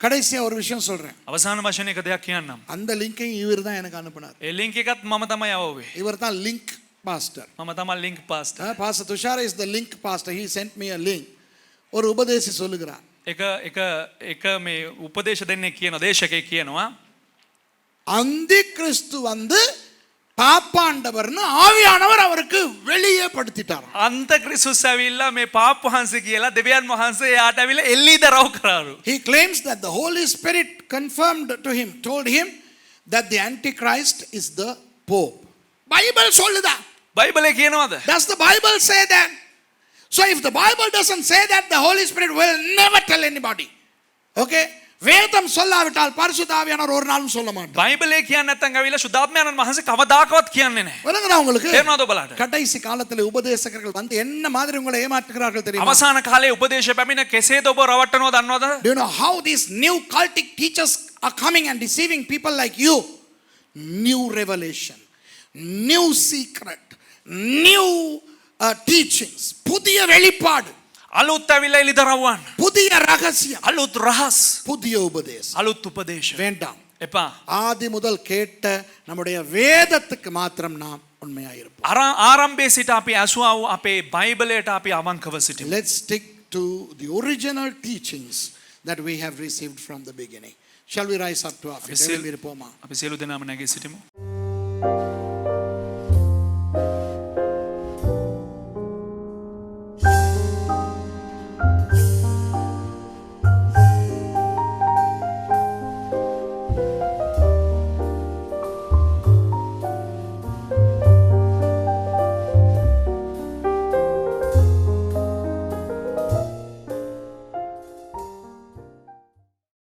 கடைசியா ஒரு விஷயம் சொல்றேன். අවසාන වශයෙන් එක දෙයක් කියන්නම්. அந்த லிங்கையும் இவர் தான் எனக்கு அனுப்புனார். ඒ ලින්ක් එකත් මම තමයි යවුවේ. இவர் தான் லிங்க் பாஸ்டர். මම තමයි link pastor. Pastor Tushar is the link pastor. He sent me a link. ஒரு உபதேசி சொல்லுகிறார். එක මේ උපදේශ දෙන්නේ කියන දේශකයෙක් කියනවා அந்தி கிறிஸ்து வந்து பாப்பாண்டவர்னு ஆவியானவர் அவருக்கு வெளியே படுத்திட்டார். අන්ත ක්‍රිස්තුස් ඇවිල්ලා මේ පාප් වහන්සේ කියලා දෙවියන් වහන්සේ යාට ඇවිල්ලා එල්ලී දරව් කරාරු. He claims that the Holy Spirit confirmed to him, told him that the Antichrist is the Pope. Bible சொல்லுதா? බයිබලේ කියනවාද? Does the Bible say that? So if the Bible doesn't say that, the Holy Spirit will never tell anybody. Okay? வேதம் சொல்லாவிட்டால் பரிசுத்த ஆவியானவர் ஒரு நாளும் சொல்ல மாட்டார். බයිබලේ කියන්නේ නැත්නම් ඇවිල්ලා සුද්ධාත්මයන්න් වහන්සේ කවදාකවත් කියන්නේ නැහැ. விளங்குதா உங்களுக்கு? තේරුණාද ඔබලාට? கடைசி காலத்துல உபதேசகர்கள் வந்து என்ன மாதிரி உங்களை ஏமாற்றுகிறார்கள் தெரியுமா? අවසාන කාලේ උපදේශ පැමිණ කෙසේද ඔබ රවට්ටනව දන්නවද? Do you know how these new cultic teachers are coming and deceiving people like you? New revelation, new secret, new teachings, புதிய வெளிப்பாடு, අලුත් ඇවිල්ලා එලිදරව්වන්, புதிய ரகசியம், අලුත් රහස්, புதிய உபதேசம் අලුත් උපදේශ வேண்டாம். එපා. ஆதி முதல் கேட்ட நம்முடைய வேதத்துக்கு மாத்திரம் நாம் உண்மையாயிருப்போம். ආරම්භයේ සිට අපි ඇසුවා වූ අපේ බයිබලයට අපි අවංකව සිටිමු. Let's stick to the original teachings that we have received from the beginning. Shall we rise up to our feet? අපි සියලු දෙනාම නැගී සිටිමු.